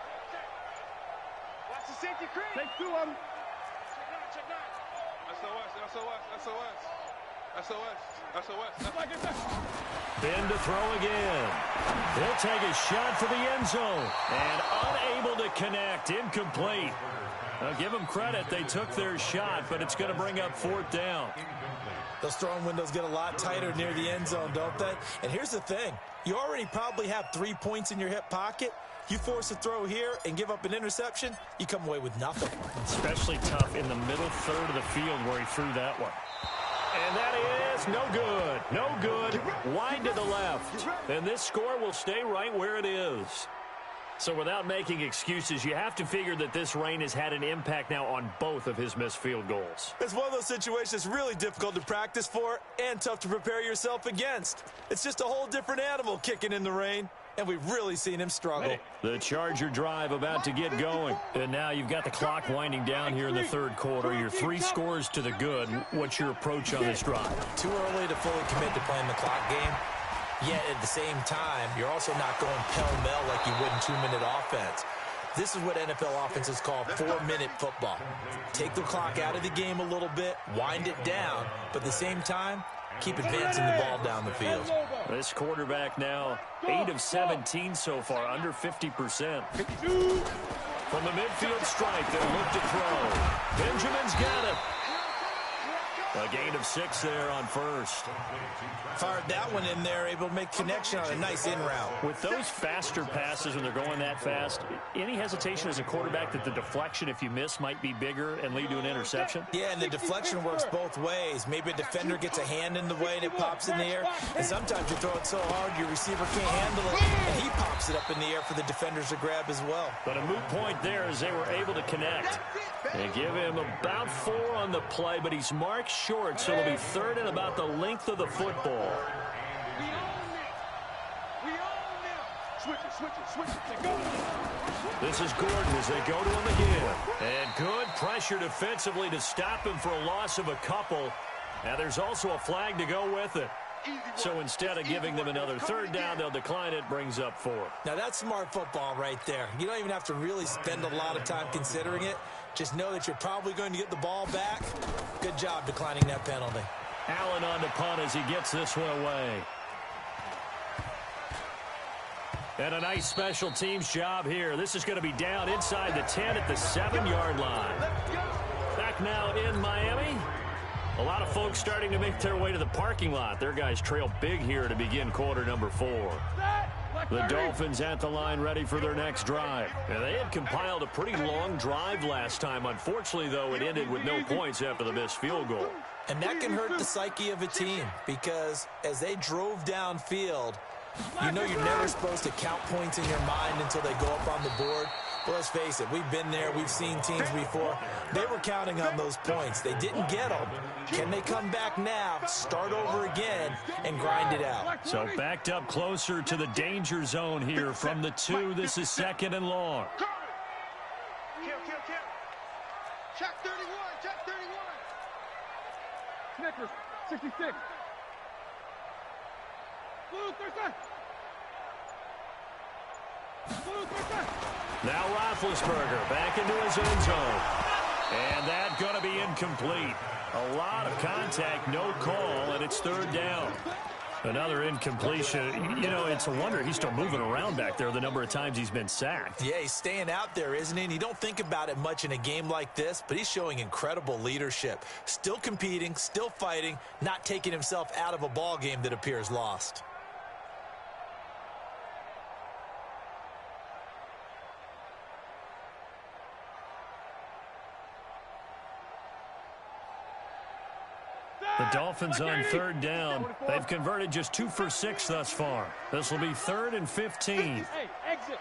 Watch the safety creep. Take 2 of them. Check 9. SOS. Ben to throw again. He'll take a shot for the end zone. And unable to connect. Incomplete. Now give them credit. They took their shot, but it's going to bring up 4th down. Those throwing windows get a lot tighter near the end zone, don't they? And here's the thing. You already probably have 3 points in your hip pocket. You force a throw here and give up an interception, you come away with nothing. Especially tough in the middle third of the field where he threw that one. And that is no good. No good. Wide to the left. And this score will stay right where it is. So without making excuses, you have to figure that this rain has had an impact now on both of his missed field goals. It's one of those situations really difficult to practice for and tough to prepare yourself against. It's just a whole different animal kicking in the rain, and we've really seen him struggle. The Charger drive about to get going. And now you've got the clock winding down here in the 3rd quarter. You're 3 scores to the good. What's your approach on this drive? Too early to fully commit to playing the clock game. Yet at the same time, you're also not going pell-mell like you would in 2-minute offense. This is what NFL offenses call 4-minute football. Take the clock out of the game a little bit, wind it down, but at the same time, keep advancing the ball down the field. This quarterback now 8 of 17 so far, under 50%. From the midfield stripe, they'll look to throw. Benjamin's got it. A gain of 6 there on first. Fired that one in there, able to make connection on a nice in route. With those faster passes when they're going that fast, any hesitation as a quarterback that the deflection, if you miss, might be bigger and lead to an interception? Yeah, and the deflection works both ways. Maybe a defender gets a hand in the way and it pops in the air. And sometimes you throw it so hard your receiver can't handle it, and he pops it up in the air for the defenders to grab as well. But a moot point there as they were able to connect. They give him about 4 on the play, but he's marked short, so it'll be 3rd and about the length of the football. Switch it. This is Gordon as they go to him again. And good pressure defensively to stop him for a loss of a couple. Now there's also a flag to go with it. So instead of giving them another 3rd down, they'll decline it, brings up 4. Now that's smart football right there. You don't even have to really spend a lot of time considering it. Just know that you're probably going to get the ball back. Good job declining that penalty. Allen on the punt as he gets this one away. And a nice special teams job here. This is going to be down inside the 10 at the 7-yard line. Back now in Miami. A lot of folks starting to make their way to the parking lot. Their guys trail big here to begin quarter number 4. The Dolphins at the line ready for their next drive. And they had compiled a pretty long drive last time. Unfortunately, though, it ended with no points after the missed field goal. And that can hurt the psyche of a team because as they drove downfield, you know you're never supposed to count points in your mind until they go up on the board. Well, let's face it, we've been there. We've seen teams before. They were counting on those points. They didn't get them. Can they come back now, start over again, and grind it out? So backed up closer to the danger zone here from the 2. This is 2nd and long. Check 31, check 31. Snickers, 66. Blue, 30. Now Roethlisberger back into his end zone. And that's going to be incomplete. A lot of contact, no call, and it's 3rd down. Another incompletion. You know, it's a wonder he's still moving around back there the number of times he's been sacked. Yeah, he's staying out there, isn't he? And you don't think about it much in a game like this, but he's showing incredible leadership. Still competing, still fighting, not taking himself out of a ball game that appears lost. The Dolphins on 3rd down. They've converted just 2 for 6 thus far. This will be 3rd and 15. Hey, exit.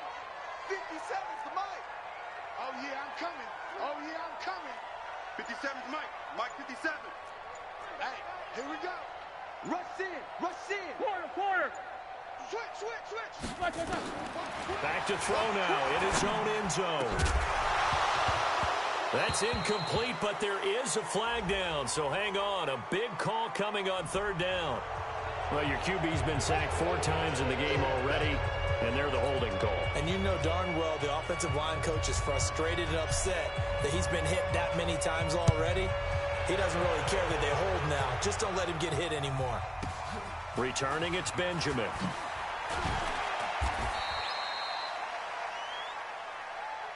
57's the mic. Oh, yeah, I'm coming. Oh, yeah, I'm coming. 57's Mike. Mike 57. Hey, here we go. Rush in, rush in. Quarter. Switch. Back to throw now in his own end zone. That's incomplete, but there is a flag down, so hang on. A big call coming on 3rd down. Well, your QB's been sacked 4 times in the game already, and they're the holding call. And you know darn well the offensive line coach is frustrated and upset that he's been hit that many times already. He doesn't really care that they hold now. Just don't let him get hit anymore. Returning, it's Benjamin.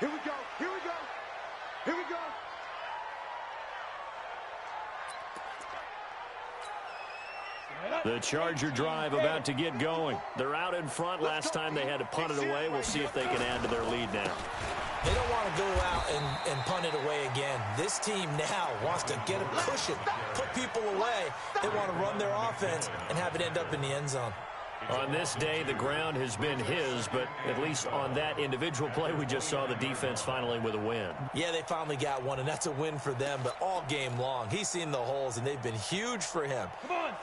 Here we go. The Charger drive about to get going. They're out in front. Last time they had to punt it away. We'll see if they can add to their lead now. They don't want to go out and punt it away again. This team now wants to get a cushion, put people away. They want to run their offense and have it end up in the end zone. On this day, the ground has been his, but at least on that individual play, we just saw the defense finally with a win. Yeah, they finally got one, and that's a win for them, but all game long, he's seen the holes, and they've been huge for him.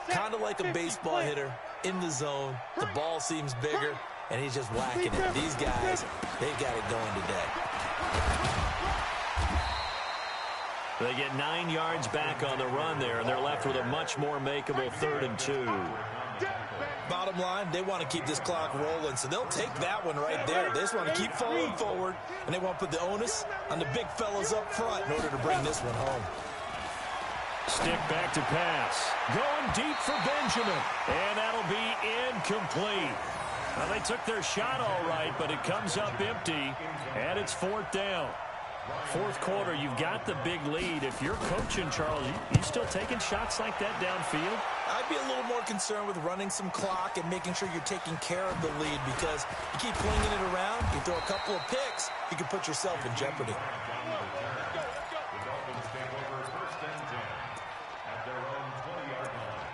Kind of like a baseball hitter in the zone. The ball seems bigger, and he's just whacking it. These guys, they've got it going today. They get 9 yards back on the run there, and they're left with a much more makeable 3rd and 2. Bottom line, they want to keep this clock rolling, so they'll take that one right there. They just want to keep falling forward, and they want to put the onus on the big fellas up front in order to bring this one home. Stick back to pass. Going deep for Benjamin, and that'll be incomplete. Well, they took their shot all right, but it comes up empty, and it's 4th down. 4th quarter, you've got the big lead. If you're coaching, Charles, you still taking shots like that downfield? I'd be a little more concerned with running some clock and making sure you're taking care of the lead, because you keep flinging it around, you throw a couple of picks, you can put yourself in jeopardy. The Dolphins take over 1st and 10 at their own 20-yard line.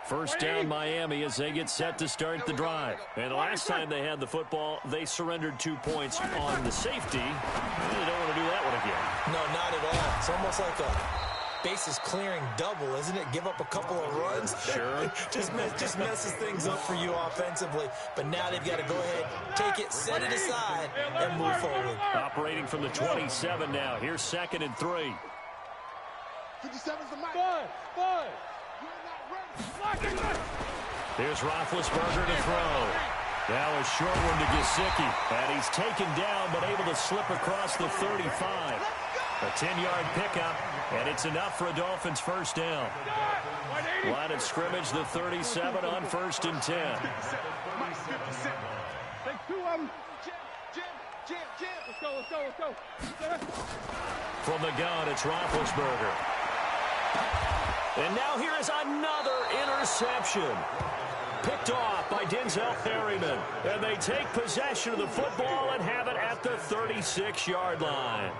First down, Miami, as they get set to start the drive. And the last time they had the football, they surrendered 2 points on the safety. They don't want to do that one again. No, not at all. It's almost like a bases clearing double, isn't it? Give up a couple of runs. Sure. just messes things up for you offensively. But now they've got to go ahead, take it, set it aside, and move forward. Operating from the 27 now. Here's 2nd and 3. 57's the mic. Five. Here's Roethlisberger to throw. Now a short one to Gesicki. And he's taken down, but able to slip across the 35. A 10-yard pickup, and it's enough for a Dolphins 1st down. Line of scrimmage, the 37 on 1st and 10. Take 2 of them. Jam. Let's go. From the gun, it's Roethlisberger. And now here is another interception. Picked off by Denzel Perryman. And they take possession of the football and have it at the 36-yard line.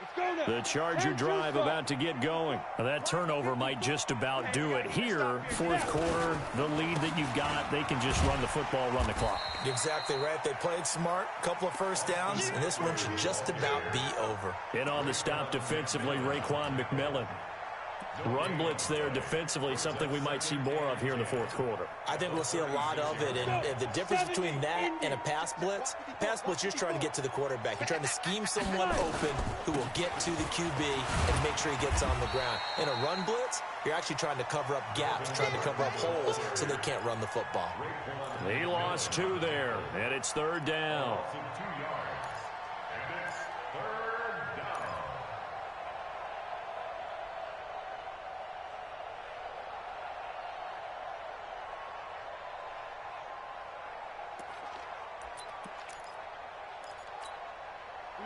Let's The Charger drive about to get going. Now, that turnover might just about do it here. Fourth quarter, the lead that you've got, they can just run the football, run the clock. Exactly right. They played smart, couple of first downs, and this one should just about be over. In on the stop defensively, Raekwon McMillan. Run blitz there defensively, something we might see more of here in the fourth quarter. I think we'll see a lot of it, and the difference between that and a pass blitz, you're just trying to get to the quarterback. You're trying to scheme someone open who will get to the QB and make sure he gets on the ground. In a run blitz, you're actually trying to cover up gaps, trying to cover up holes so they can't run the football. He lost 2 there, and it's third down.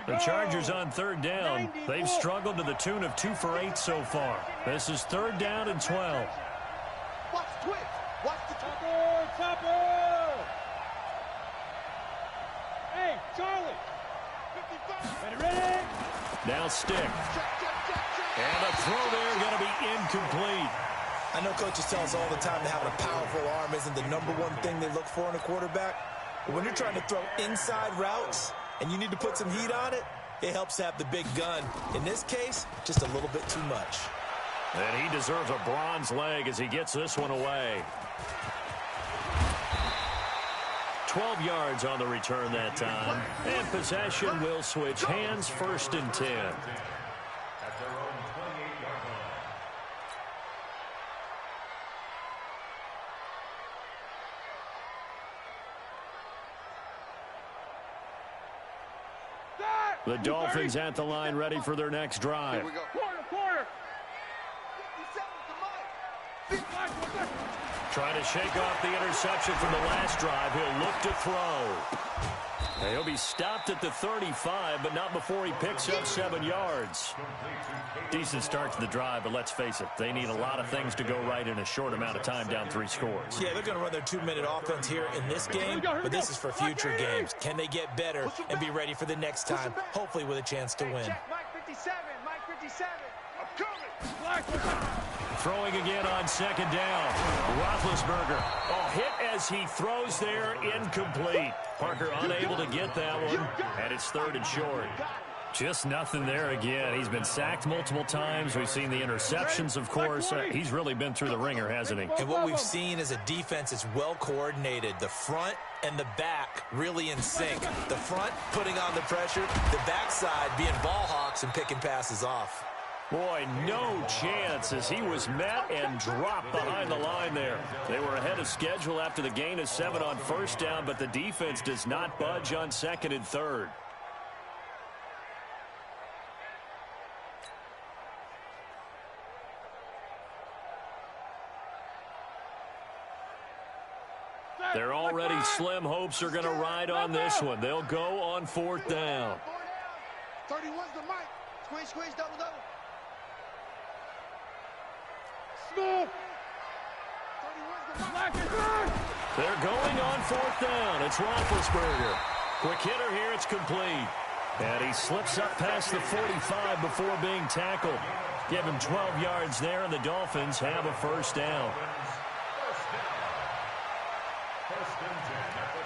The Chargers on third down. They've struggled to the tune of 2 for 8 so far. This is third down and 12. Watch the twitch. Watch the Chopper! Hey, Charlie! 55. Ready? Now stick. And a throw there going to be incomplete. I know coaches tell us all the time that having a powerful arm isn't the number one thing they look for in a quarterback. But when you're trying to throw inside routes and you need to put some heat on it, it helps to have the big gun. In this case, just a little bit too much. And he deserves a bronze leg as he gets this one away. 12 yards on the return that time. And possession will switch hands, first and 10. At their own 28-yard line. The Dolphins at the line, ready for their next drive. Here we go. Quarter. 57 to Mike. Trying to shake off the interception from the last drive. He'll look to throw. Now, he'll be stopped at the 35, but not before he picks up 7 yards. Decent start to the drive, but let's face it, they need a lot of things to go right in a short amount of time, down 3 scores. Yeah, they're going to run their 2-minute offense here in this game, but this is for future games. Can they get better and be ready for the next time, hopefully with a chance to win? Mike 57. Mike 57. I'm coming. Throwing again on second down. Roethlisberger. Oh, hit as he throws there, incomplete. Parker unable to get that one, and it's third and short. Just nothing there again. He's been sacked multiple times. We've seen the interceptions, of course. He's really been through the ringer, hasn't he? And what we've seen is a defense that's well coordinated. The front and the back really in sync. The front putting on the pressure, the backside being ball hawks and picking passes off. Boy, no chance as he was met and dropped behind the line there. They were ahead of schedule after the gain of 7 on first down, but the defense does not budge on second and third. Their already slim hopes are going to ride on this one. They'll go on fourth down. 31's the mic. Squish, double. Smooth. 31's the mic. They're going on fourth down. It's Roethlisberger. Quick hitter here. It's complete. And he slips up past the 45 before being tackled. Give him 12 yards there, and the Dolphins have a first down. First and 10 at the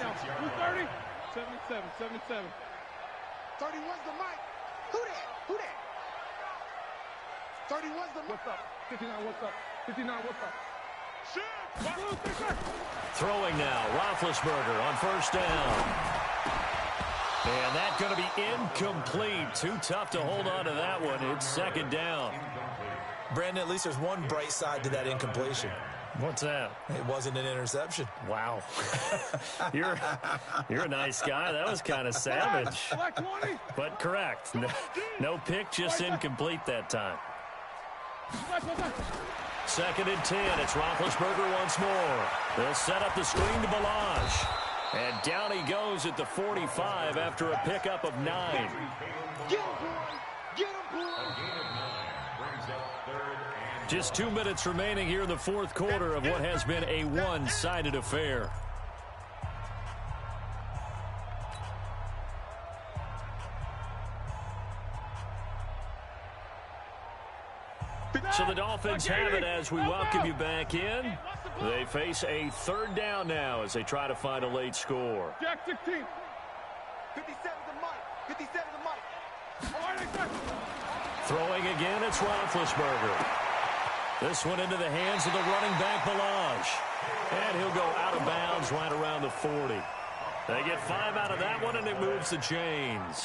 46-yard line. 77. 31's the mic. Who that? 31's the mic. What's up? 59, what's up? 59, what's up? Throwing now, Roethlisberger on first down. And that's going to be incomplete. Too tough to hold on to that one. It's second down. Brandon, at least there's one bright side to that incompletion. What's that? It wasn't an interception. Wow. You're a nice guy. That was kind of savage. But correct. No pick, just incomplete that time. Second and 10. It's Roethlisberger once more. They'll set up the screen to Balazs. And down he goes at the 45 after a pickup of 9. Get him, boy. Just 2 minutes remaining here in the fourth quarter of what has been a one-sided affair. So the Dolphins have it as we welcome you back in. They face a third down now as they try to find a late score. Jack 16. 57 to Mike. 57 to Mike. All right, Throwing again, it's Roethlisberger. This one into the hands of the running back, Balaj. And he'll go out of bounds right around the 40. They get 5 out of that one, and it moves the chains.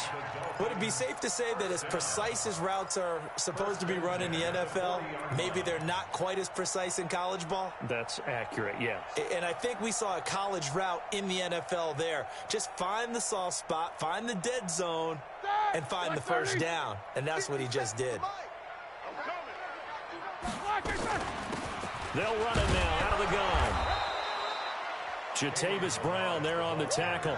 Would it be safe to say that as precise as routes are supposed to be run in the NFL, maybe they're not quite as precise in college ball? That's accurate, yes. And I think we saw a college route in the NFL there. Just find the soft spot, find the dead zone, and find the first down. And that's what he just did. They'll run it now out of the gun. Jatavis Brown there on the tackle.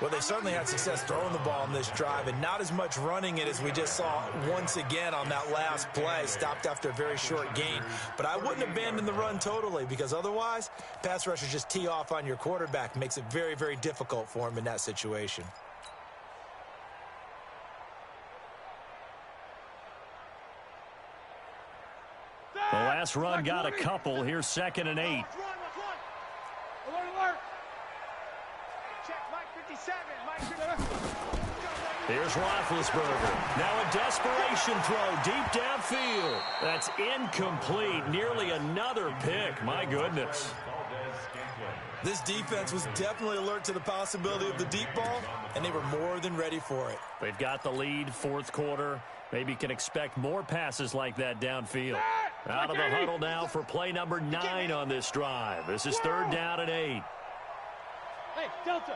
Well, they certainly had success throwing the ball in this drive, and not as much running it as we just saw once again on that last play. Stopped after a very short gain. But I wouldn't abandon the run totally, because otherwise, pass rushers just tee off on your quarterback. Makes it very, very difficult for him in that situation. The last run got a couple. Here's 2nd and 8. Alert. Check Mike 57. Mike 57. Here's Roethlisberger. Now a desperation throw deep downfield. That's incomplete. Nearly another pick. My goodness. This defense was definitely alert to the possibility of the deep ball, and they were more than ready for it. They've got the lead, 4th quarter. Maybe can expect more passes like that downfield. Out of the huddle now for play number 9 on this drive. This is 3rd down and 8. Hey, Delta.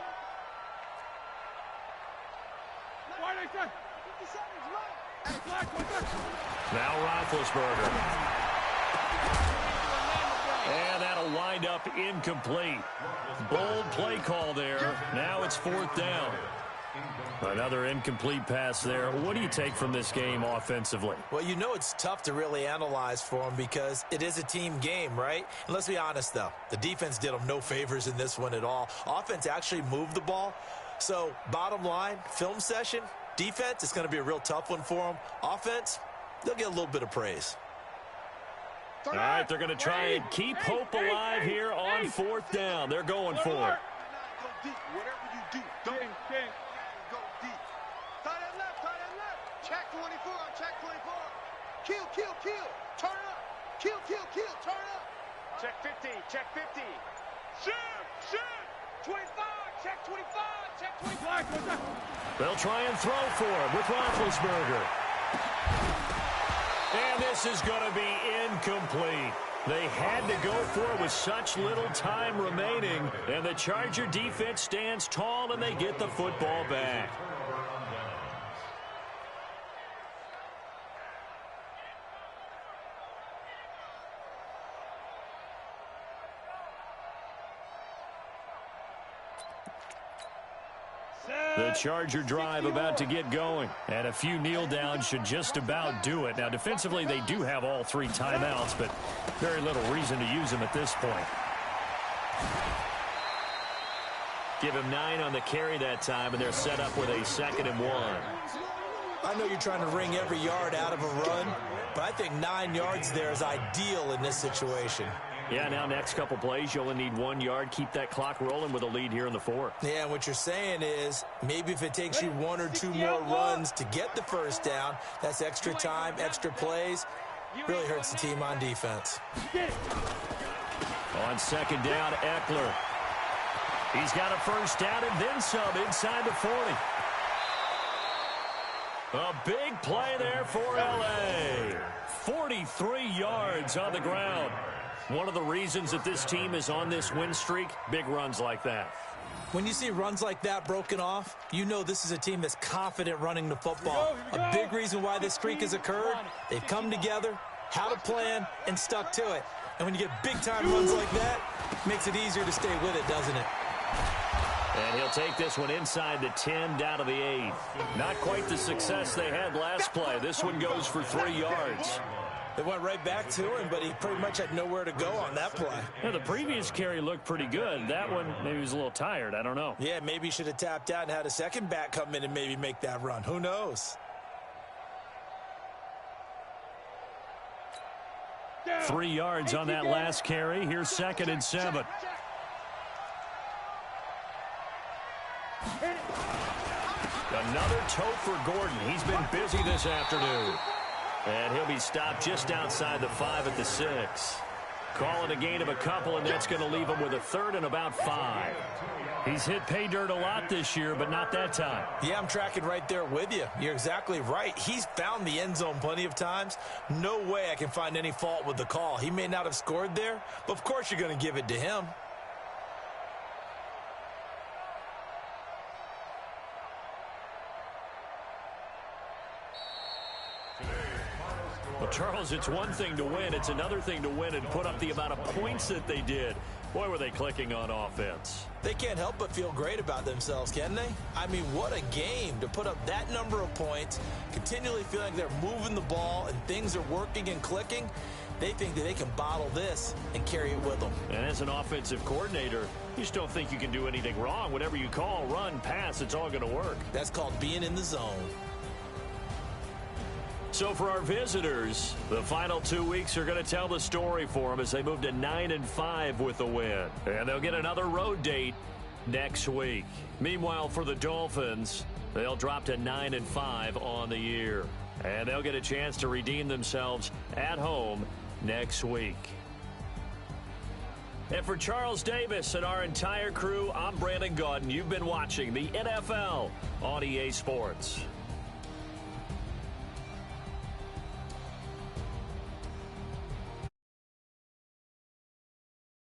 Now Roethlisberger. And that'll wind up incomplete. Bold play call there. Now it's 4th down. Another incomplete pass there. What do you take from this game offensively? Well, you know it's tough to really analyze for them because it is a team game, right? And let's be honest, though. The defense did them no favors in this one at all. Offense actually moved the ball. So, bottom line, film session, defense, it's going to be a real tough one for them. Offense, they'll get a little bit of praise. All right, they're going to try and keep hope alive here on 4th down. They're going for it. Go deep. Whatever you do, don't go deep. Tie that left. Check 24. Check 24. Kill. Turn up. Kill. Turn up. Check 50. Check 50. Shoot. 25. Check 25. Check 25. They'll try and throw for him with Roethlisberger. And this is going to be incomplete. They had to go for it with such little time remaining. And the Charger defense stands tall, and they get the football back. The Charger drive about to get going. And a few kneel downs should just about do it. Now, defensively, they do have all 3 timeouts, but very little reason to use them at this point. Give him 9 on the carry that time, and they're set up with a 2nd and 1. I know you're trying to wring every yard out of a run, but I think 9 yards there is ideal in this situation. Yeah, now next couple plays, you only need 1 yard. Keep that clock rolling with a lead here in the 4th. Yeah, what you're saying is maybe if it takes you 1 or 2 more runs to get the first down, that's extra time, extra plays. Really hurts the team on defense. On 2nd down, Eckler. He's got a first down and then some inside the 40. A big play there for L.A. 43 yards on the ground. One of the reasons that this team is on this win streak, big runs like that. When you see runs like that broken off, you know this is a team that's confident running the football. A big reason why this streak has occurred, they've come together, had a plan, and stuck to it. And when you get big-time runs like that, it makes it easier to stay with it, doesn't it? And he'll take this one inside the 10, down to the 8. Not quite the success they had last play. This one goes for 3 yards. They went right back to him, but he pretty much had nowhere to go on that play. Yeah, the previous carry looked pretty good. That one, maybe he was a little tired. I don't know. Yeah, maybe he should have tapped out and had a second back come in and maybe make that run. Who knows? 3 yards on that last carry. Here's 2nd and 7. Another toe for Gordon. He's been busy this afternoon. And he'll be stopped just outside the 5 at the 6. Call it a gain of a couple, and that's going to leave him with a 3rd and about 5. He's hit pay dirt a lot this year, but not that time. Yeah, I'm tracking right there with you. You're exactly right. He's found the end zone plenty of times. No way I can find any fault with the call. He may not have scored there, but of course you're going to give it to him. Well, Charles, it's one thing to win. It's another thing to win and put up the amount of points that they did. Boy, were they clicking on offense. They can't help but feel great about themselves, can they? I mean, what a game to put up that number of points, continually feeling like they're moving the ball and things are working and clicking. They think that they can bottle this and carry it with them. And as an offensive coordinator, you just don't think you can do anything wrong. Whatever you call, run, pass, it's all going to work. That's called being in the zone. So for our visitors, the final 2 weeks are going to tell the story for them as they move to 9-5 with a win. And they'll get another road date next week. Meanwhile, for the Dolphins, they'll drop to 9-5 on the year. And they'll get a chance to redeem themselves at home next week. And for Charles Davis and our entire crew, I'm Brandon Gaudin. You've been watching the NFL on EA Sports.